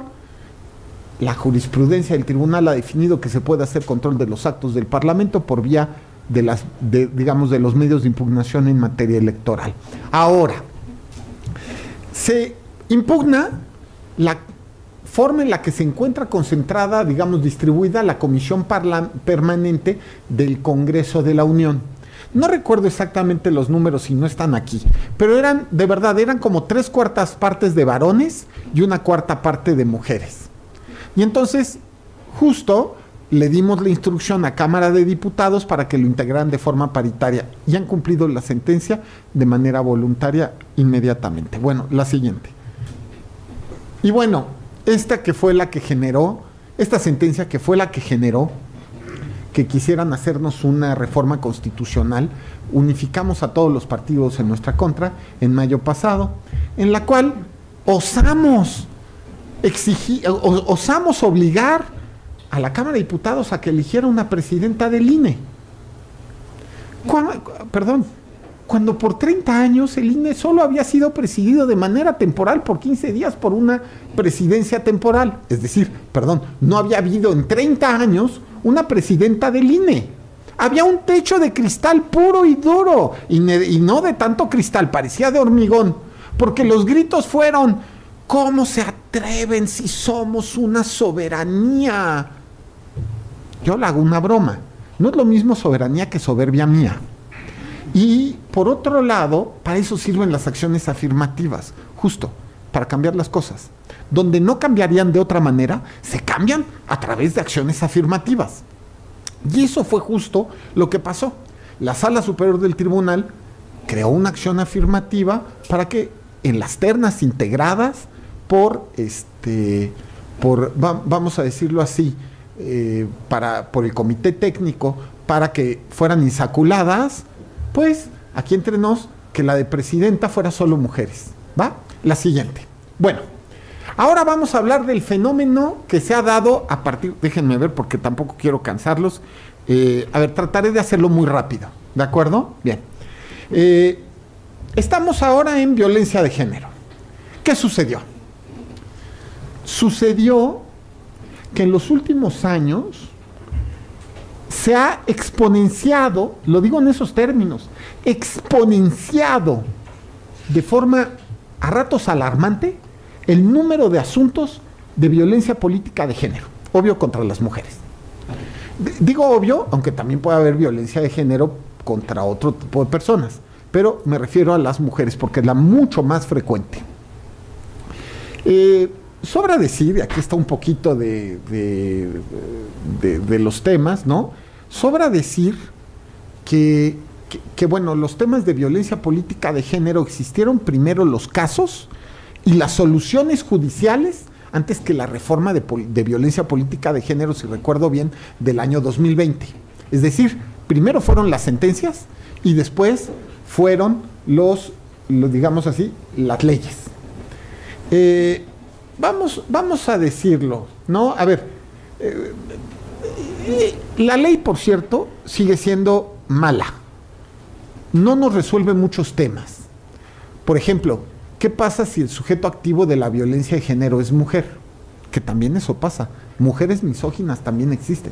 la jurisprudencia del tribunal ha definido que se puede hacer control de los actos del Parlamento por vía de los medios de impugnación en materia electoral. Ahora, se impugna la forma en la que se encuentra concentrada, digamos, distribuida la Comisión Permanente del Congreso de la Unión. No recuerdo exactamente los números y no están aquí, pero eran, de verdad, eran como 3/4 partes de varones y 1/4 parte de mujeres. Y entonces, justo le dimos la instrucción a Cámara de Diputados para que lo integraran de forma paritaria y han cumplido la sentencia de manera voluntaria inmediatamente. Bueno, la siguiente. Y bueno, esta sentencia que fue la que generó que quisieran hacernos una reforma constitucional, unificamos a todos los partidos en nuestra contra en mayo pasado, en la cual osamos obligar a la Cámara de Diputados a que eligiera una presidenta del INE. Cuando por 30 años el INE solo había sido presidido de manera temporal por 15 días por una presidencia temporal. Es decir, no había habido en 30 años una presidenta del INE. Había un techo de cristal puro y duro, y no de tanto cristal, parecía de hormigón, porque los gritos fueron: ¿cómo se atreven si somos una soberanía? Yo le hago una broma, no es lo mismo soberanía que soberbia mía. Y por otro lado, para eso sirven las acciones afirmativas, justo para cambiar las cosas. Donde no cambiarían de otra manera, se cambian a través de acciones afirmativas. Y eso fue justo lo que pasó. La Sala Superior del Tribunal creó una acción afirmativa para que en las ternas integradas vamos a decirlo así, por el comité técnico, para que fueran insaculadas, pues aquí entre nos, que la de presidenta fuera solo mujeres. ¿Va? La siguiente. Bueno, ahora vamos a hablar del fenómeno que se ha dado a partir, déjenme ver porque tampoco quiero cansarlos. Trataré de hacerlo muy rápido, ¿de acuerdo? Bien. Estamos ahora en violencia de género. ¿Qué sucedió? Sucedió que en los últimos años se ha exponenciado, lo digo en esos términos, exponenciado de forma a ratos alarmante el número de asuntos de violencia política de género, obvio contra las mujeres. Digo obvio, aunque también puede haber violencia de género contra otro tipo de personas, pero me refiero a las mujeres porque es la mucho más frecuente. Sobra decir, y aquí está un poquito de los temas, ¿no? Sobra decir que bueno, los temas de violencia política de género existieron primero los casos y las soluciones judiciales antes que la reforma de violencia política de género, si recuerdo bien, del año 2020. Es decir, primero fueron las sentencias y después fueron digamos así, las leyes. Vamos a decirlo, ¿no? A ver, la ley, por cierto, sigue siendo mala. No nos resuelve muchos temas. Por ejemplo, ¿qué pasa si el sujeto activo de la violencia de género es mujer? Que también eso pasa. Mujeres misóginas también existen.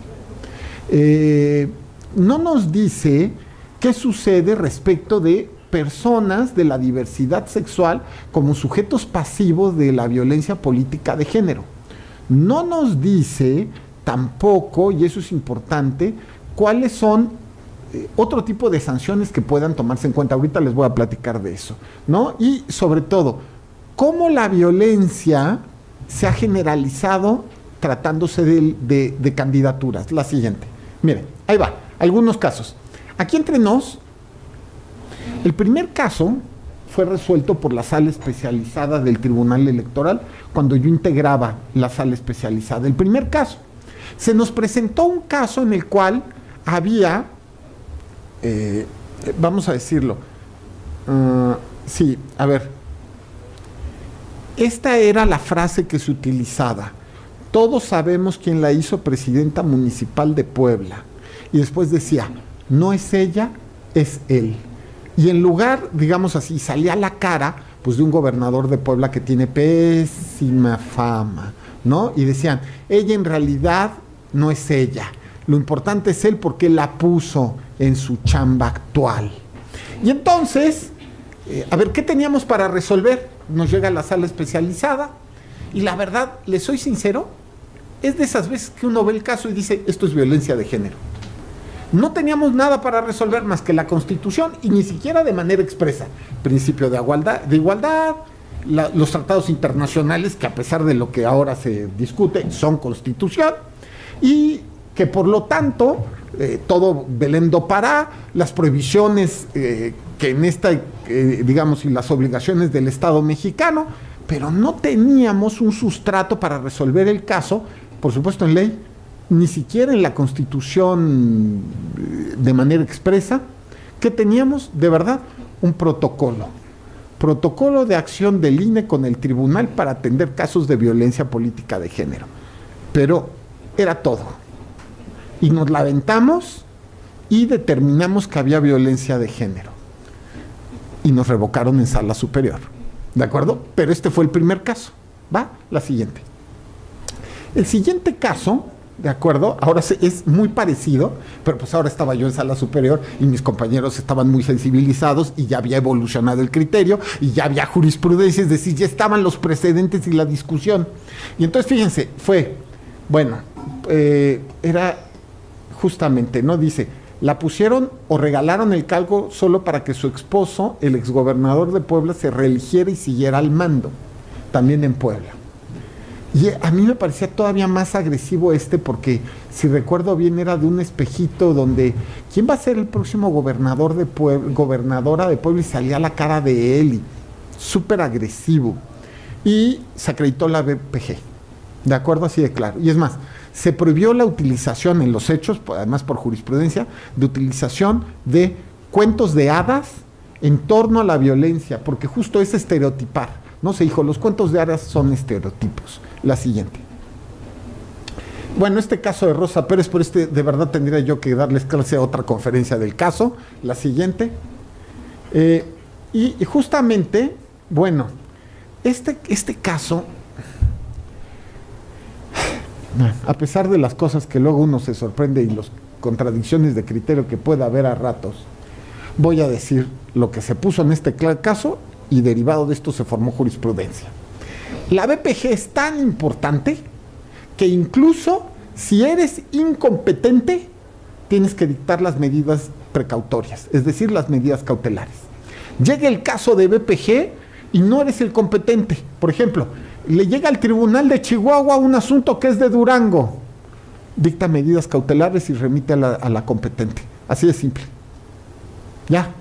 No nos dice qué sucede respecto de personas de la diversidad sexual como sujetos pasivos de la violencia política de género. No nos dice tampoco, y eso es importante, cuáles son otro tipo de sanciones que puedan tomarse en cuenta. Ahorita les voy a platicar de eso, ¿no? Y sobre todo, cómo la violencia se ha generalizado tratándose de candidaturas. La siguiente. Miren, ahí va, algunos casos. Aquí entre nos, el primer caso fue resuelto por la sala especializada del Tribunal Electoral cuando yo integraba la sala especializada. El primer caso. Se nos presentó un caso en el cual había, vamos a decirlo, esta era la frase que se utilizaba: todos sabemos quién la hizo presidenta municipal de Puebla. Y después decía, no es ella, es él. Y en lugar, digamos así, salía la cara pues de un gobernador de Puebla que tiene pésima fama, ¿no? Y decían, ella en realidad no es ella, lo importante es él porque la puso en su chamba actual. Y entonces, ¿qué teníamos para resolver? Nos llega a la sala especializada y la verdad, les soy sincero, es de esas veces que uno ve el caso y dice, esto es violencia de género. No teníamos nada para resolver más que la Constitución, y ni siquiera de manera expresa. Principio de igualdad, los tratados internacionales, que a pesar de lo que ahora se discute, son Constitución, y que por lo tanto todo Belém do Pará, las prohibiciones que en esta, digamos, y las obligaciones del Estado mexicano, pero no teníamos un sustrato para resolver el caso, por supuesto en ley, ni siquiera en la Constitución de manera expresa. ¿Qué teníamos? De verdad, un protocolo de acción del INE con el tribunal para atender casos de violencia política de género, pero era todo, y nos la aventamos y determinamos que había violencia de género y nos revocaron en sala superior, ¿de acuerdo? Pero este fue el primer caso. Va, la siguiente. El siguiente caso, ¿de acuerdo? Ahora es muy parecido, pero pues ahora estaba yo en sala superior y mis compañeros estaban muy sensibilizados y ya había evolucionado el criterio y ya había jurisprudencia, es decir, ya estaban los precedentes y la discusión. Y entonces fíjense, era justamente, ¿no? Dice, la pusieron o regalaron el cargo solo para que su esposo, el exgobernador de Puebla, se reeligiera y siguiera al mando, también en Puebla. Y a mí me parecía todavía más agresivo porque, si recuerdo bien, era de un espejito donde, ¿quién va a ser el próximo gobernadora de Puebla? Y salía la cara de él, y súper agresivo. Y se acreditó la BPG, ¿de acuerdo? Así de claro. Y es más, se prohibió la utilización en los hechos, además por jurisprudencia, de utilización de cuentos de hadas en torno a la violencia, porque justo es estereotipar. No se dijo, los cuentos de hadas son estereotipos. La siguiente. Bueno, este caso de Rosa Pérez, por de verdad tendría yo que darles clase a otra conferencia del caso. La siguiente. Y justamente, bueno, este caso, a pesar de las cosas que luego uno se sorprende y las contradicciones de criterio que pueda haber a ratos, voy a decir lo que se puso en este caso, y derivado de esto se formó jurisprudencia. La BPG es tan importante que incluso si eres incompetente, tienes que dictar las medidas precautorias, es decir, las medidas cautelares. Llega el caso de BPG y no eres el competente. Por ejemplo, le llega al Tribunal de Chihuahua un asunto que es de Durango, dicta medidas cautelares y remite a la competente. Así de simple. Ya.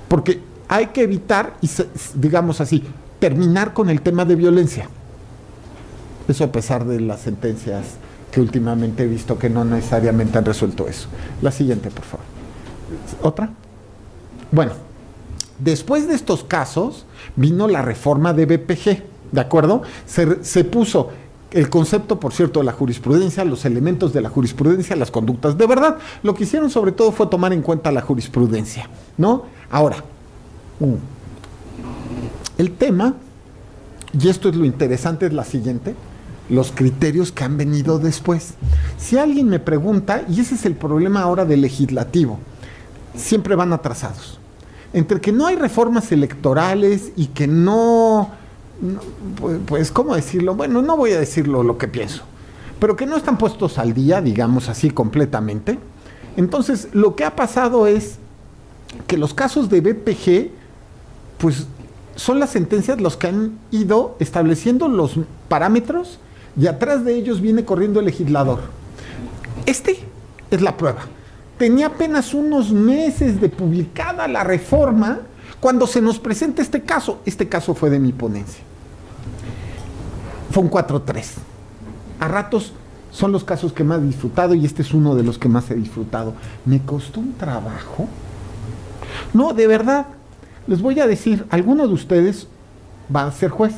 Porque hay que evitar, y digamos así, terminar con el tema de violencia. Eso a pesar de las sentencias que últimamente he visto que no necesariamente han resuelto eso. La siguiente, por favor. ¿Otra? Bueno, después de estos casos vino la reforma de BPG, ¿de acuerdo? Se puso el concepto, por cierto, de la jurisprudencia, los elementos de la jurisprudencia, las conductas de verdad. Lo que hicieron sobre todo fue tomar en cuenta la jurisprudencia, ¿no? Ahora, el tema, y esto es lo interesante, es la siguiente, los criterios que han venido después. Si alguien me pregunta, y ese es el problema ahora del legislativo, siempre van atrasados. Entre que no hay reformas electorales y que pues, ¿cómo decirlo? Bueno, no voy a decirlo lo que pienso, pero que no están puestos al día, digamos así, completamente. Entonces, lo que ha pasado es que los casos de BPG, pues, son las sentencias los que han ido estableciendo los parámetros y atrás de ellos viene corriendo el legislador. Este es la prueba. Tenía apenas unos meses de publicada la reforma cuando se nos presenta este caso. Este caso fue de mi ponencia. Fue un 4-3. A ratos son los casos que más he disfrutado y este es uno de los que más he disfrutado. Me costó un trabajo. No, de verdad. Les voy a decir, alguno de ustedes va a ser juez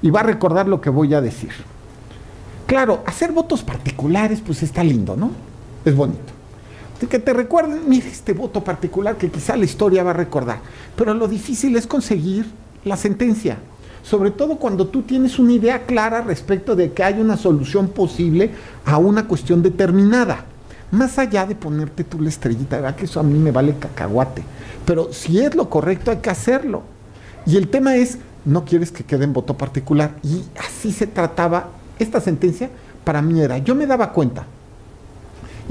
y va a recordar lo que voy a decir. Claro, hacer votos particulares, pues está lindo, ¿no? Es bonito. Que te recuerden, mira este voto particular que quizá la historia va a recordar. Pero lo difícil es conseguir la sentencia. Sobre todo cuando tú tienes una idea clara respecto de que hay una solución posible a una cuestión determinada. Más allá de ponerte tú la estrellita, ¿verdad? Que eso a mí me vale cacahuate. Pero si es lo correcto hay que hacerlo. Y el tema es, no quieres que quede en voto particular. Y así se trataba esta sentencia, para mí era, yo me daba cuenta.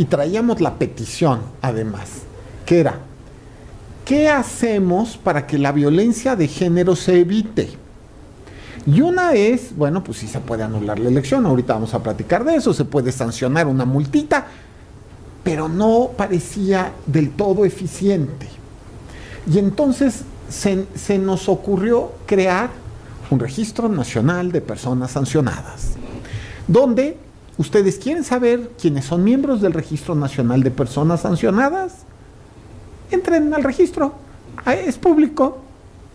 y traíamos la petición, además, que era, ¿qué hacemos para que la violencia de género se evite? Y una es, bueno, pues sí se puede anular la elección, ahorita vamos a platicar de eso, se puede sancionar una multita, pero no parecía del todo eficiente. Y entonces se nos ocurrió crear un registro nacional de personas sancionadas, donde ustedes quieren saber quiénes son miembros del registro nacional de personas sancionadas, entren al registro, es público,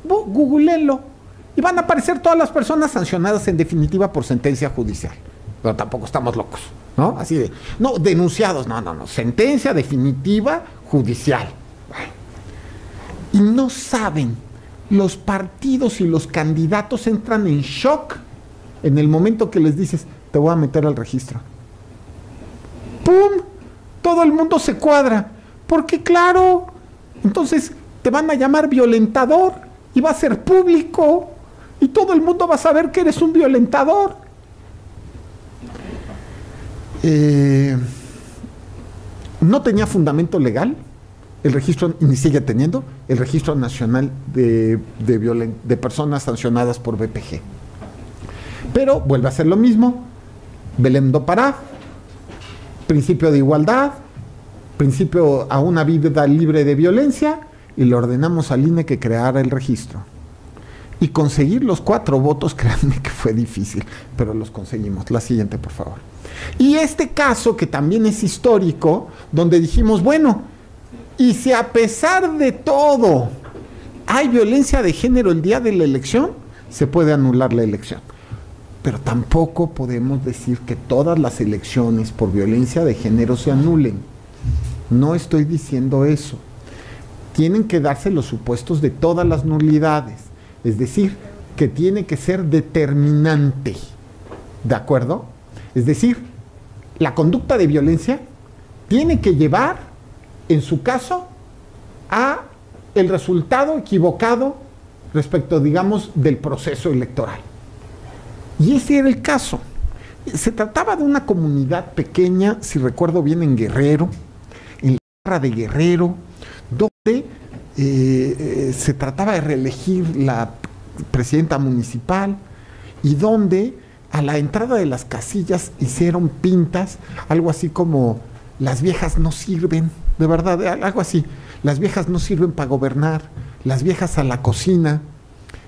googleenlo, y van a aparecer todas las personas sancionadas en definitiva por sentencia judicial. Pero tampoco estamos locos, ¿no? Así de, no, denunciados, no, sentencia definitiva judicial. Y no saben, los partidos y los candidatos entran en shock en el momento que les dices, te voy a meter al registro. ¡Pum! Todo el mundo se cuadra, porque claro, entonces te van a llamar violentador y va a ser público y todo el mundo va a saber que eres un violentador. No tenía fundamento legal el registro, ni sigue teniendo, el Registro Nacional de Personas Sancionadas por BPG. Pero vuelve a ser lo mismo, Belém do Pará, principio de igualdad, principio a una vida libre de violencia, y le ordenamos al INE que creara el registro. Y conseguir los 4 votos, créanme que fue difícil, pero los conseguimos. La siguiente, por favor. Y este caso, que también es histórico, donde dijimos, bueno, y si a pesar de todo hay violencia de género el día de la elección, se puede anular la elección. Pero tampoco podemos decir que todas las elecciones por violencia de género se anulen. No estoy diciendo eso. Tienen que darse los supuestos de todas las nulidades. Es decir, que tiene que ser determinante. ¿De acuerdo? Es decir, la conducta de violencia tiene que llevar, en su caso, a el resultado equivocado respecto, digamos, del proceso electoral. Y ese era el caso. Se trataba de una comunidad pequeña, si recuerdo bien, en Guerrero, en la Sierra de Guerrero, donde se trataba de reelegir la presidenta municipal y donde a la entrada de las casillas hicieron pintas, algo así como, las viejas no sirven, de verdad, algo así, las viejas no sirven para gobernar, las viejas a la cocina.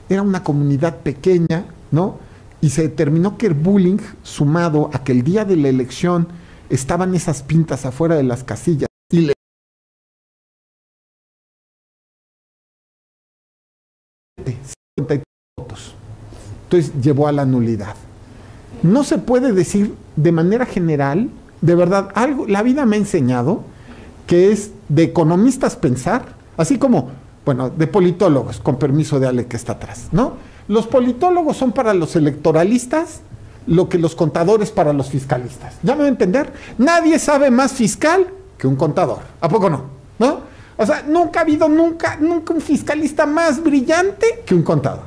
Era una comunidad pequeña, ¿no? Y se determinó que el bullying, sumado a que el día de la elección estaban esas pintas afuera de las casillas, y le votos. Entonces llevó a la nulidad. No se puede decir de manera general, de verdad, algo, la vida me ha enseñado que es de economistas pensar, así como, bueno, de politólogos, con permiso de Ale que está atrás, ¿no? Los politólogos son para los electoralistas lo que los contadores para los fiscalistas. ¿Ya me voy a entender? Nadie sabe más fiscal que un contador. ¿A poco no? ¿No? O sea, nunca ha habido nunca un fiscalista más brillante que un contador.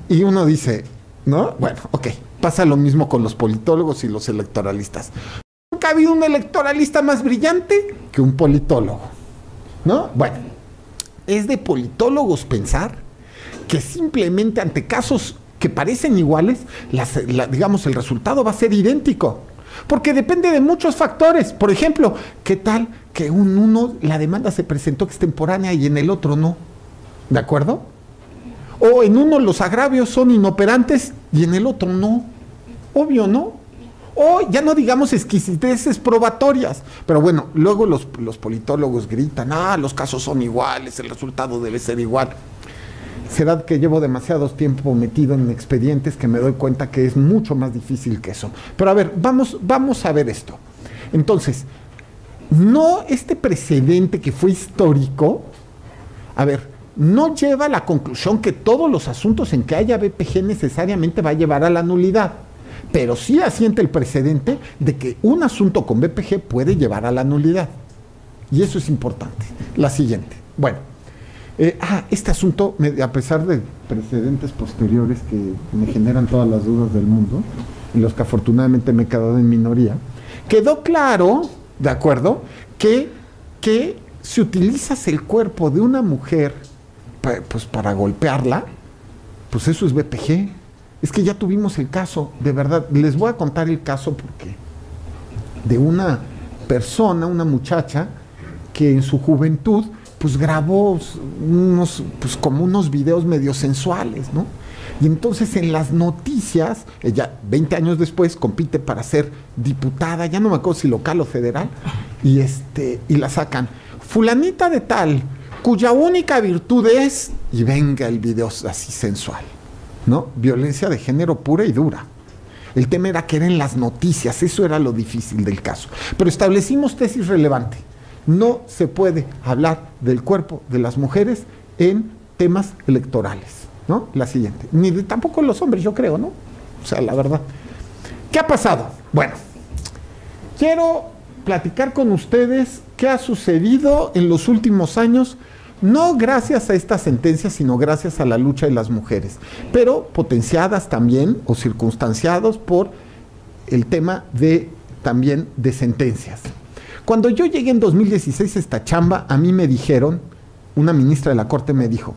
Y uno dice, ¿no? Bueno, ok, pasa lo mismo con los politólogos y los electoralistas. Nunca ha habido un electoralista más brillante que un politólogo, ¿no? Bueno, es de politólogos pensar que simplemente ante casos que parecen iguales, digamos, el resultado va a ser idéntico. Porque depende de muchos factores. Por ejemplo, ¿qué tal que en uno la demanda se presentó extemporánea y en el otro no? ¿De acuerdo? O en uno los agravios son inoperantes y en el otro no. Obvio, ¿no? O ya no digamos exquisiteces probatorias. Pero bueno, luego los politólogos gritan, los casos son iguales, el resultado debe ser igual. Será que llevo demasiado tiempo metido en expedientes que me doy cuenta que es mucho más difícil que eso. Pero a ver, vamos a ver esto. Entonces, no este precedente que fue histórico, a ver, no lleva a la conclusión que todos los asuntos en que haya BPG necesariamente va a llevar a la nulidad. Pero sí asienta el precedente de que un asunto con BPG puede llevar a la nulidad. Y eso es importante. La siguiente. Bueno. Este asunto, a pesar de precedentes posteriores que me generan todas las dudas del mundo, y los que afortunadamente me he quedado en minoría, quedó claro ¿de acuerdo? Que si utilizas el cuerpo de una mujer pues para golpearla, pues eso es BPG. Es que ya tuvimos el caso, de verdad, les voy a contar el caso porque de una persona, una muchacha, que en su juventud pues grabó como unos videos medio sensuales, ¿no? Y entonces en las noticias, ella 20 años después compite para ser diputada, ya no me acuerdo si local o federal, y la sacan, fulanita de tal, cuya única virtud es, y venga el video así sensual, ¿no? Violencia de género pura y dura. El tema era que era en las noticias, eso era lo difícil del caso. Pero establecimos tesis relevante. No se puede hablar del cuerpo de las mujeres en temas electorales, ¿no? La siguiente. Ni tampoco los hombres, yo creo, ¿no? O sea, la verdad. ¿Qué ha pasado? Bueno, quiero platicar con ustedes qué ha sucedido en los últimos años, no gracias a esta sentencia, sino gracias a la lucha de las mujeres, pero potenciadas también o circunstanciados por el tema también de sentencias. Cuando yo llegué en 2016 a esta chamba, a mí me dijeron, una ministra de la Corte me dijo,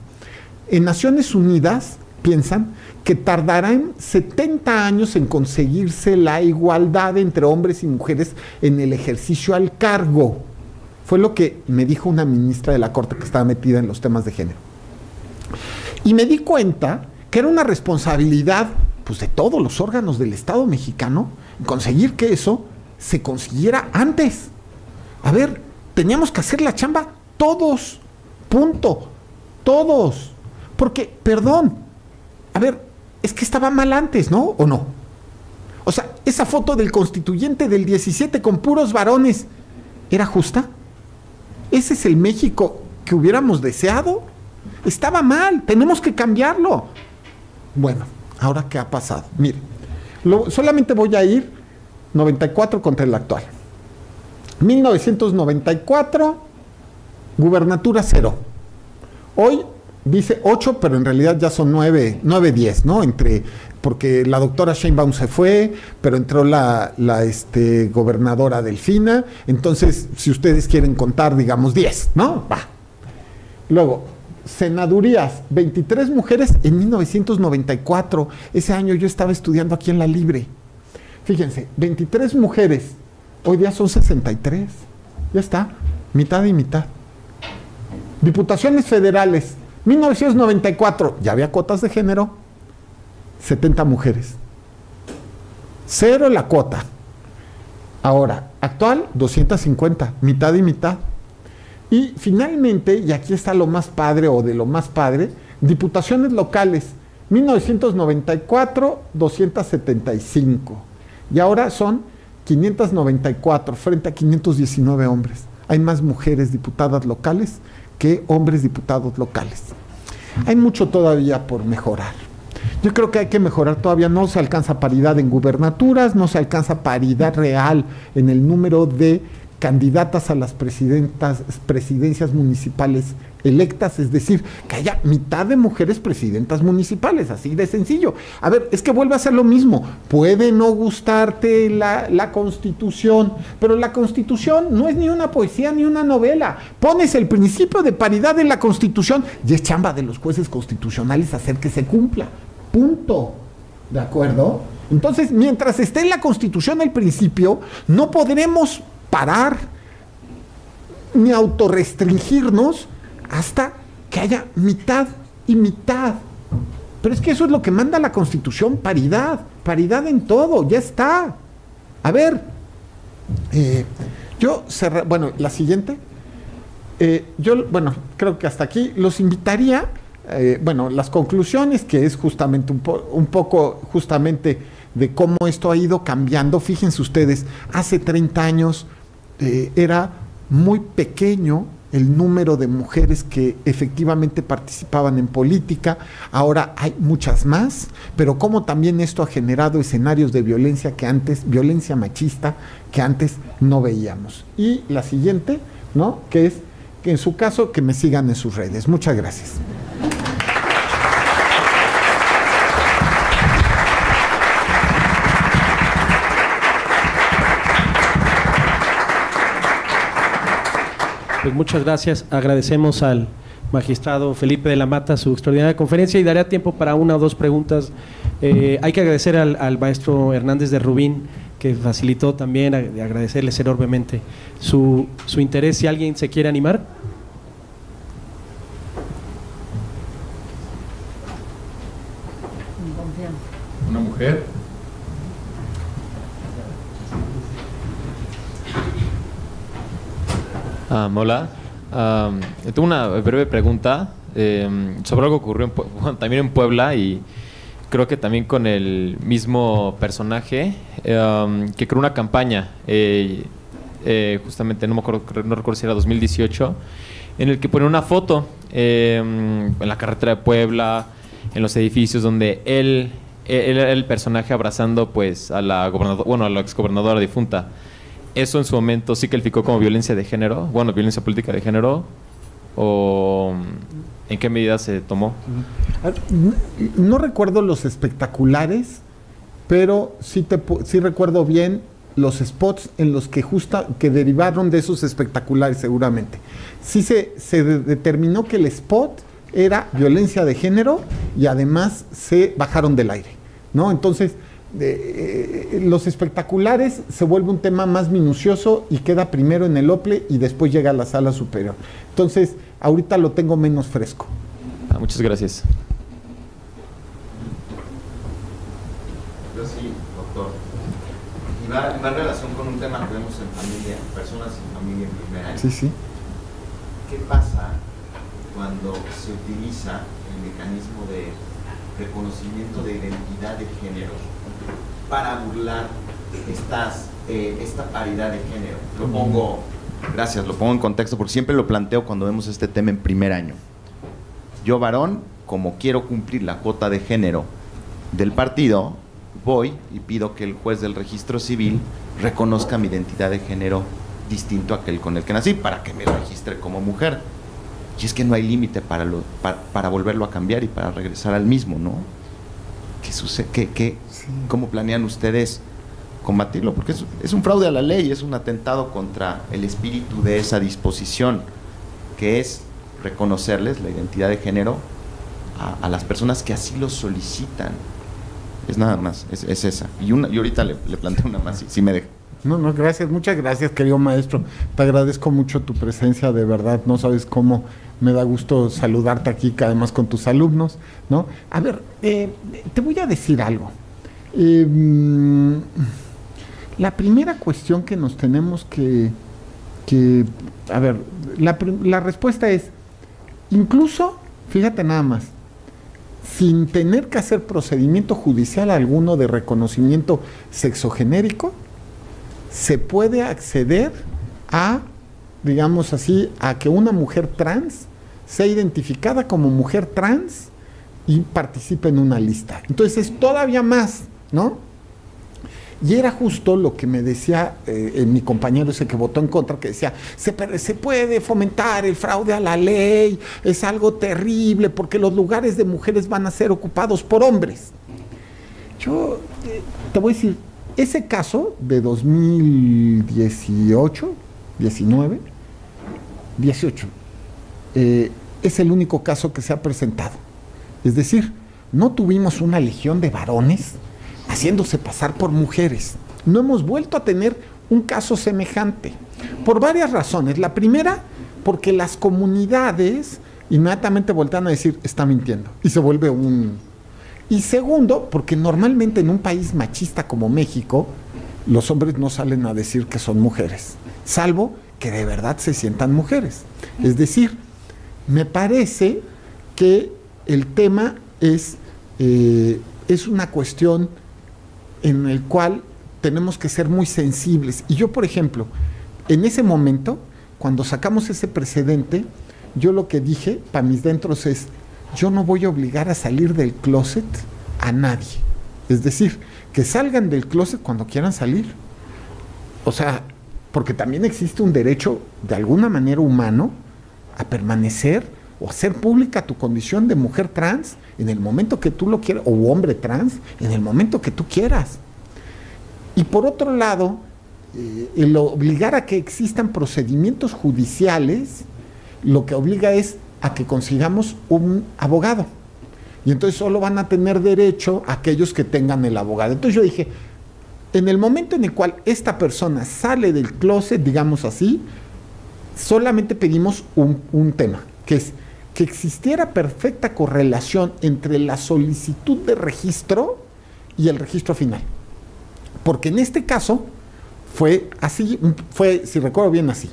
en Naciones Unidas piensan que tardarán 70 años en conseguirse la igualdad entre hombres y mujeres en el ejercicio al cargo. Fue lo que me dijo una ministra de la Corte que estaba metida en los temas de género. Y me di cuenta que era una responsabilidad pues, de todos los órganos del Estado mexicano conseguir que eso se consiguiera antes. A ver, teníamos que hacer la chamba todos, punto, todos. Porque, perdón, a ver, es que estaba mal antes, ¿no? ¿O no? O sea, esa foto del constituyente del 17 con puros varones, ¿era justa? ¿Ese es el México que hubiéramos deseado? Estaba mal, tenemos que cambiarlo. Bueno, ¿ahora qué ha pasado? Mire, solamente voy a ir 94 contra el actual. 1994, gubernatura 0. Hoy dice 8, pero en realidad ya son 9, 10, ¿no? Porque la doctora Sheinbaum se fue, pero entró la gobernadora Delfina. Entonces, si ustedes quieren contar, digamos 10, ¿no? Va. Luego, senadurías, 23 mujeres en 1994. Ese año yo estaba estudiando aquí en La Libre. Fíjense, 23 mujeres. Hoy día son 63. Ya está, mitad y mitad. Diputaciones federales, 1994, ya había cuotas de género, 70 mujeres. 0 la cuota. Ahora, actual, 250, mitad y mitad. Y finalmente, y aquí está lo más padre o de lo más padre, diputaciones locales, 1994, 275. Y ahora son 594 frente a 519 hombres. Hay más mujeres diputadas locales que hombres diputados locales. Hay mucho todavía por mejorar. Yo creo que hay que mejorar todavía. No se alcanza paridad en gubernaturas, no se alcanza paridad real en el número de candidatas a las presidencias municipales electas, es decir, que haya mitad de mujeres presidentas municipales, así de sencillo. A ver, es que vuelve a ser lo mismo. Puede no gustarte la Constitución, pero la Constitución no es ni una poesía ni una novela. Pones el principio de paridad en la Constitución y es chamba de los jueces constitucionales hacer que se cumpla. Punto. ¿De acuerdo? Entonces, mientras esté en la Constitución el principio, no podremos parar ni autorrestringirnos hasta que haya mitad y mitad. Pero es que eso es lo que manda la Constitución, paridad en todo, ya está. A ver, bueno, la siguiente, creo que hasta aquí los invitaría, las conclusiones, que es justamente un poco justamente de cómo esto ha ido cambiando. Fíjense ustedes, hace 30 años era muy pequeño el número de mujeres que efectivamente participaban en política. Ahora hay muchas más, pero como también esto ha generado escenarios de violencia violencia machista, que antes no veíamos. Y la siguiente, ¿no? Que es que en su caso que me sigan en sus redes. Muchas gracias. Pues muchas gracias. Agradecemos al magistrado Felipe de la Mata su extraordinaria conferencia y daré tiempo para una o dos preguntas. Hay que agradecer al maestro Hernández de Rubín, que facilitó también, agradecerles enormemente su interés. Si alguien se quiere animar. Una mujer. Hola, tengo una breve pregunta sobre algo que ocurrió también en Puebla y creo que también con el mismo personaje que creó una campaña, justamente no recuerdo si era 2018, en el que pone una foto en la carretera de Puebla, en los edificios donde él era el personaje abrazando pues a la exgobernadora difunta. ¿Eso en su momento sí calificó como violencia de género? Bueno, violencia política de género. ¿O en qué medida se tomó? No recuerdo los espectaculares, pero sí recuerdo bien los spots en los que derivaron de esos espectaculares seguramente. Sí se determinó que el spot era violencia de género y además se bajaron del aire, ¿no? Entonces, los espectaculares se vuelve un tema más minucioso y queda primero en el OPLE y después llega a la sala superior. Entonces, ahorita lo tengo menos fresco. Muchas gracias. Yo sí, doctor. Y va en relación con un tema que vemos en familia, personas en familia en primer año. Sí. ¿Qué pasa cuando se utiliza el mecanismo de reconocimiento de identidad de género para burlar esta paridad de género? Lo pongo en contexto porque siempre lo planteo cuando vemos este tema en primer año. Yo, varón, como quiero cumplir la cuota de género del partido, voy y pido que el juez del registro civil reconozca mi identidad de género distinto a aquel con el que nací, para que me registre como mujer. Y es que no hay límite para volverlo a cambiar y para regresar al mismo, ¿no? ¿Qué sucede? ¿Cómo planean ustedes combatirlo? Porque es un fraude a la ley, es un atentado contra el espíritu de esa disposición, que es reconocerles la identidad de género a las personas que así lo solicitan. Es nada más, es esa. Y ahorita le planteo una más, si me deja. No, gracias, muchas gracias, querido maestro. Te agradezco mucho tu presencia, de verdad. No sabes cómo me da gusto saludarte aquí, que además con tus alumnos, ¿no? A ver, te voy a decir algo. La primera cuestión que nos tenemos a ver, la respuesta es, incluso, fíjate nada más, sin tener que hacer procedimiento judicial alguno de reconocimiento sexogenérico, se puede acceder a, digamos así, a que una mujer trans sea identificada como mujer trans y participe en una lista. Entonces es todavía más, ¿no? Y era justo lo que me decía mi compañero ese que votó en contra, que decía, se puede fomentar el fraude a la ley, es algo terrible porque los lugares de mujeres van a ser ocupados por hombres. Yo te voy a decir, ese caso de 2018, 19, 18, es el único caso que se ha presentado. Es decir, no tuvimos una legión de varones haciéndose pasar por mujeres. No hemos vuelto a tener un caso semejante, por varias razones. La primera, porque las comunidades inmediatamente voltean a decir, está mintiendo, y se vuelve Y segundo, porque normalmente en un país machista como México, los hombres no salen a decir que son mujeres, salvo que de verdad se sientan mujeres. Es decir, me parece que el tema es una cuestión en el cual tenemos que ser muy sensibles. Y yo, por ejemplo, en ese momento, cuando sacamos ese precedente, yo lo que dije para mis dentros es, yo no voy a obligar a salir del closet a nadie. Es decir, que salgan del closet cuando quieran salir. O sea, porque también existe un derecho, de alguna manera humano, a permanecer o hacer pública tu condición de mujer trans en el momento que tú lo quieras, o hombre trans, en el momento que tú quieras. Y por otro lado, el obligar a que existan procedimientos judiciales, lo que obliga es a que consigamos un abogado. Y entonces solo van a tener derecho aquellos que tengan el abogado. Entonces yo dije, en el momento en el cual esta persona sale del closet, digamos así, solamente pedimos un tema, que es que existiera perfecta correlación entre la solicitud de registro y el registro final. Porque en este caso fue así, si recuerdo bien, así.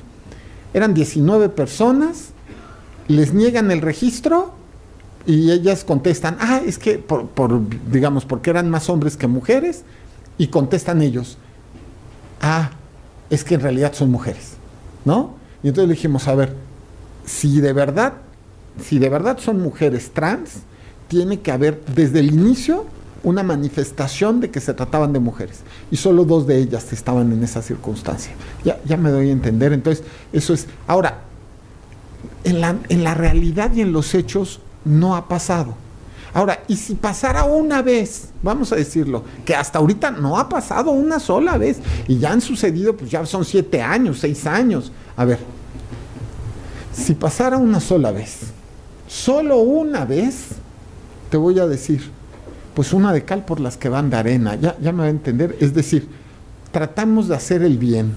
Eran 19 personas, les niegan el registro y ellas contestan, es que digamos, porque eran más hombres que mujeres, y contestan ellos, es que en realidad son mujeres, ¿no? Y entonces le dijimos, a ver, si de verdad son mujeres trans, tiene que haber desde el inicio una manifestación de que se trataban de mujeres, y solo 2 de ellas estaban en esa circunstancia. Ya me doy a entender. Entonces, eso es. Ahora, en la realidad y en los hechos no ha pasado. Ahora, y si pasara una vez, vamos a decirlo, que hasta ahorita no ha pasado una sola vez, y ya han sucedido, pues ya son 7 años, 6 años. A ver, si pasara una sola vez, solo una vez, te voy a decir, pues una de cal por las que van de arena, ya me va a entender. Es decir, tratamos de hacer el bien,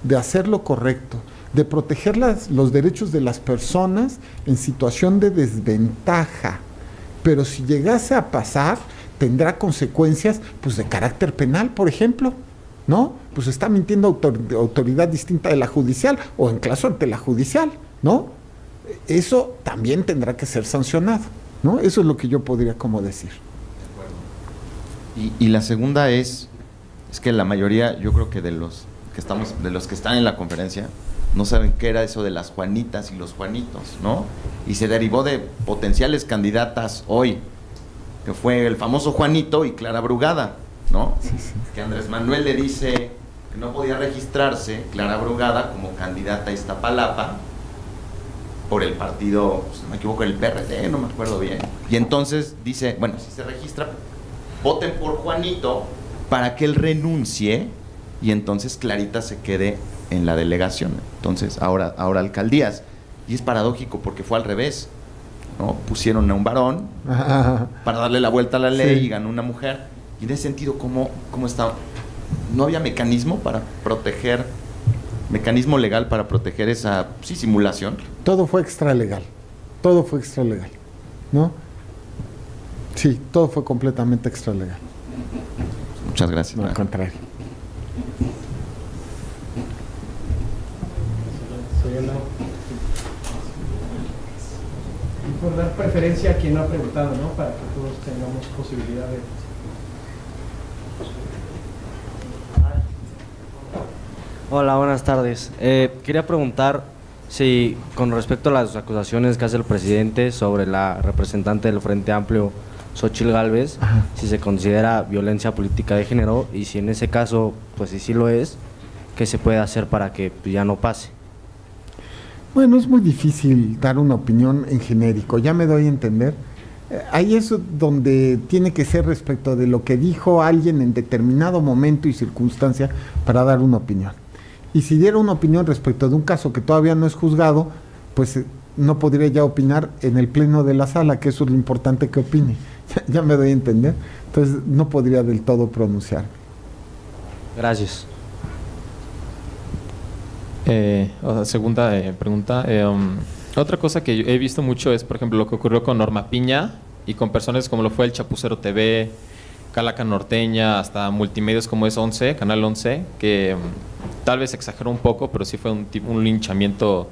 de hacer lo correcto, de proteger los derechos de las personas en situación de desventaja. Pero si llegase a pasar, tendrá consecuencias, pues, de carácter penal, por ejemplo, ¿no? Pues está mintiendo autoridad distinta de la judicial, o en caso ante la judicial, ¿no? Eso también tendrá que ser sancionado, ¿no? Eso es lo que yo podría como decir. De acuerdo. Y la segunda es que la mayoría, yo creo que de los que están en la conferencia, no saben qué era eso de las Juanitas y los Juanitos, ¿no? Y se derivó de potenciales candidatas hoy, que fue el famoso Juanito y Clara Brugada, ¿no? Sí. Que Andrés Manuel le dice que no podía registrarse Clara Brugada como candidata a Iztapalapa por el partido, si no me equivoco, el PRD, no me acuerdo bien. Y entonces dice, bueno, si se registra, voten por Juanito para que él renuncie y entonces Clarita se quede en la delegación. Entonces, ahora alcaldías. Y es paradójico porque fue al revés, ¿no? Pusieron a un varón para darle la vuelta a la ley, y ganó una mujer. Y en ese sentido, ¿cómo está? ¿No había mecanismo legal para proteger esa simulación? Todo fue extralegal, ¿no? Sí, todo fue completamente extralegal. Muchas gracias. No, al contrario. Por dar preferencia a quien no ha preguntado, ¿no? Para que todos tengamos posibilidad de... Hola, buenas tardes. Quería preguntar si, con respecto a las acusaciones que hace el presidente sobre la representante del Frente Amplio, Xóchitl Gálvez, si se considera violencia política de género, y si en ese caso, pues si sí lo es, ¿qué se puede hacer para que ya no pase? Bueno, es muy difícil dar una opinión en genérico, ya me doy a entender. Ahí es donde tiene que ser respecto de lo que dijo alguien en determinado momento y circunstancia para dar una opinión. Y si diera una opinión respecto de un caso que todavía no es juzgado, pues no podría ya opinar en el pleno de la sala, que eso es lo importante que opine. Ya me doy a entender. Entonces no podría del todo pronunciar. Gracias. Segunda pregunta. Otra cosa que yo he visto mucho es, por ejemplo, lo que ocurrió con Norma Piña y con personas como lo fue el Chapucero TV, Calaca Norteña, hasta multimedios como es 11, Canal 11, que tal vez exageró un poco, pero sí fue un linchamiento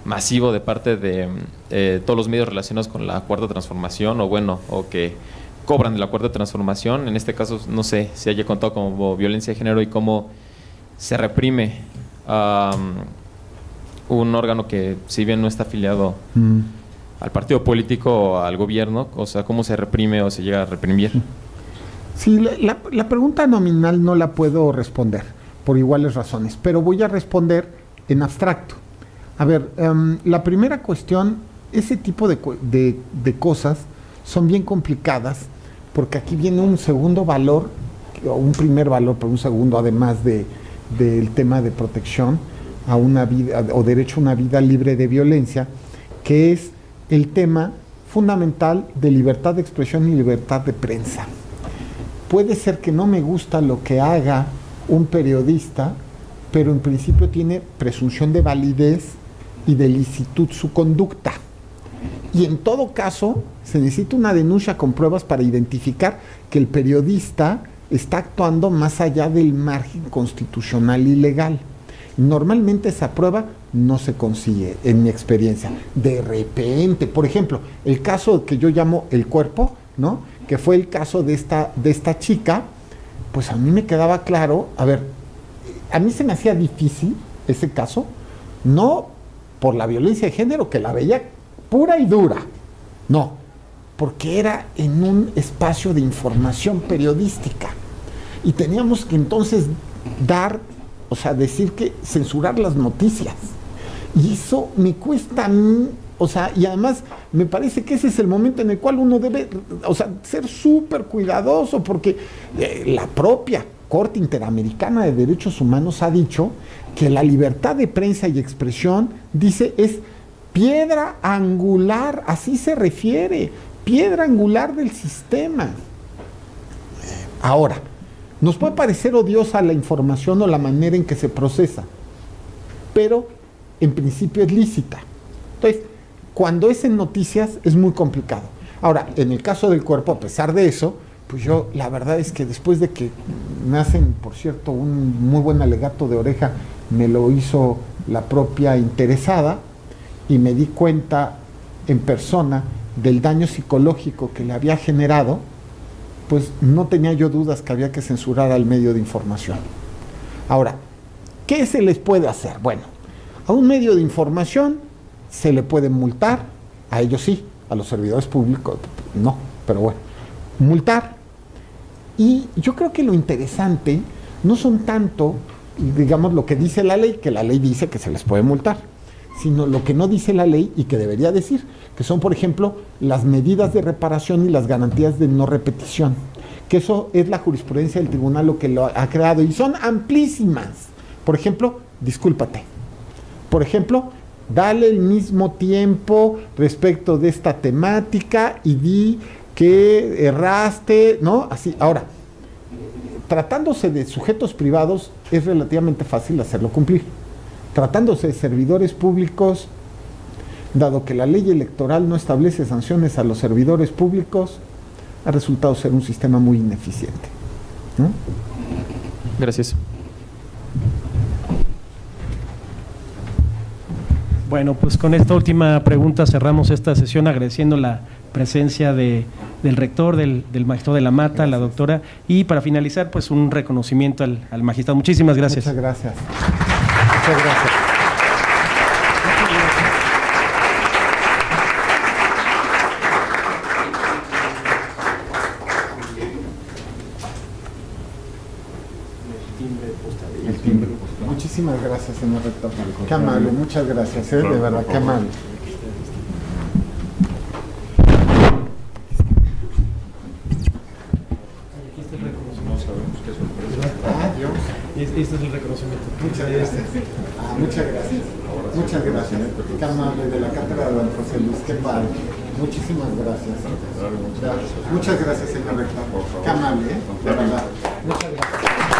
masivo de parte de todos los medios relacionados con la Cuarta Transformación, o que cobran de la Cuarta Transformación. En este caso, no sé si haya contado como violencia de género y cómo se reprime un órgano que, si bien no está afiliado al partido político o al gobierno, o sea, cómo se reprime o se llega a reprimir. Sí, la pregunta nominal no la puedo responder por iguales razones, pero voy a responder en abstracto. A ver, la primera cuestión, ese tipo de cosas son bien complicadas, porque aquí viene un segundo valor, o un primer valor, pero un segundo, además de del tema de protección a una vida o derecho a una vida libre de violencia, que es el tema fundamental de libertad de expresión y libertad de prensa. Puede ser que no me gusta lo que haga un periodista, pero en principio tiene presunción de validez y de licitud su conducta. Y en todo caso, se necesita una denuncia con pruebas para identificar que el periodista está actuando más allá del margen constitucional y legal. Normalmente esa prueba no se consigue, en mi experiencia. De repente, por ejemplo, el caso que yo llamo El Cuerpo, ¿no?, que fue el caso de esta chica, pues a mí me quedaba claro, a ver, a mí se me hacía difícil ese caso, no por la violencia de género, que la veía pura y dura, no, porque era en un espacio de información periodística, y teníamos que entonces decir que censurar las noticias, y eso me cuesta a mí, y además me parece que ese es el momento en el cual uno debe, ser súper cuidadoso, porque la propia Corte Interamericana de Derechos Humanos ha dicho que la libertad de prensa y expresión, dice, es piedra angular, así se refiere, piedra angular del sistema. Ahora, nos puede parecer odiosa la información o la manera en que se procesa, pero en principio es lícita. Entonces, cuando es en noticias es muy complicado. Ahora, en el caso del Cuerpo, a pesar de eso, pues yo, la verdad es que después de que me hacen, por cierto, un muy buen alegato de oreja, me lo hizo la propia interesada, y me di cuenta en persona del daño psicológico que le había generado, pues no tenía yo dudas que había que censurar al medio de información. Ahora, ¿qué se les puede hacer? Bueno, a un medio de información se le puede multar, a ellos sí, a los servidores públicos no, pero bueno, multar. Y yo creo que lo interesante no son tanto, digamos, lo que dice la ley, que la ley dice que se les puede multar, sino lo que no dice la ley y que debería decir, que son, por ejemplo, las medidas de reparación y las garantías de no repetición, que eso es la jurisprudencia del tribunal lo que lo ha creado, y son amplísimas. Por ejemplo, discúlpate. Por ejemplo, dale el mismo tiempo respecto de esta temática y di que erraste, ¿no? Así. Ahora, tratándose de sujetos privados, es relativamente fácil hacerlo cumplir. Tratándose de servidores públicos, dado que la ley electoral no establece sanciones a los servidores públicos, ha resultado ser un sistema muy ineficiente, ¿no? Gracias. Bueno, pues con esta última pregunta cerramos esta sesión agradeciendo la presencia del rector, del magistrado de la Mata, gracias. La doctora, y para finalizar, pues un reconocimiento al magistrado. Muchísimas gracias. Muchas gracias. Muchas gracias. El timbre. Muchísimas gracias, señor rector. Qué amable, muchas gracias, de verdad, qué amable. Este es el reconocimiento. Muchas gracias. Muchas gracias. Muchas gracias. Qué amable, de la cátedra de don José Luis, qué padre. Muchísimas gracias. Muchas gracias, señor rector. Qué amable, de verdad. Muchas gracias.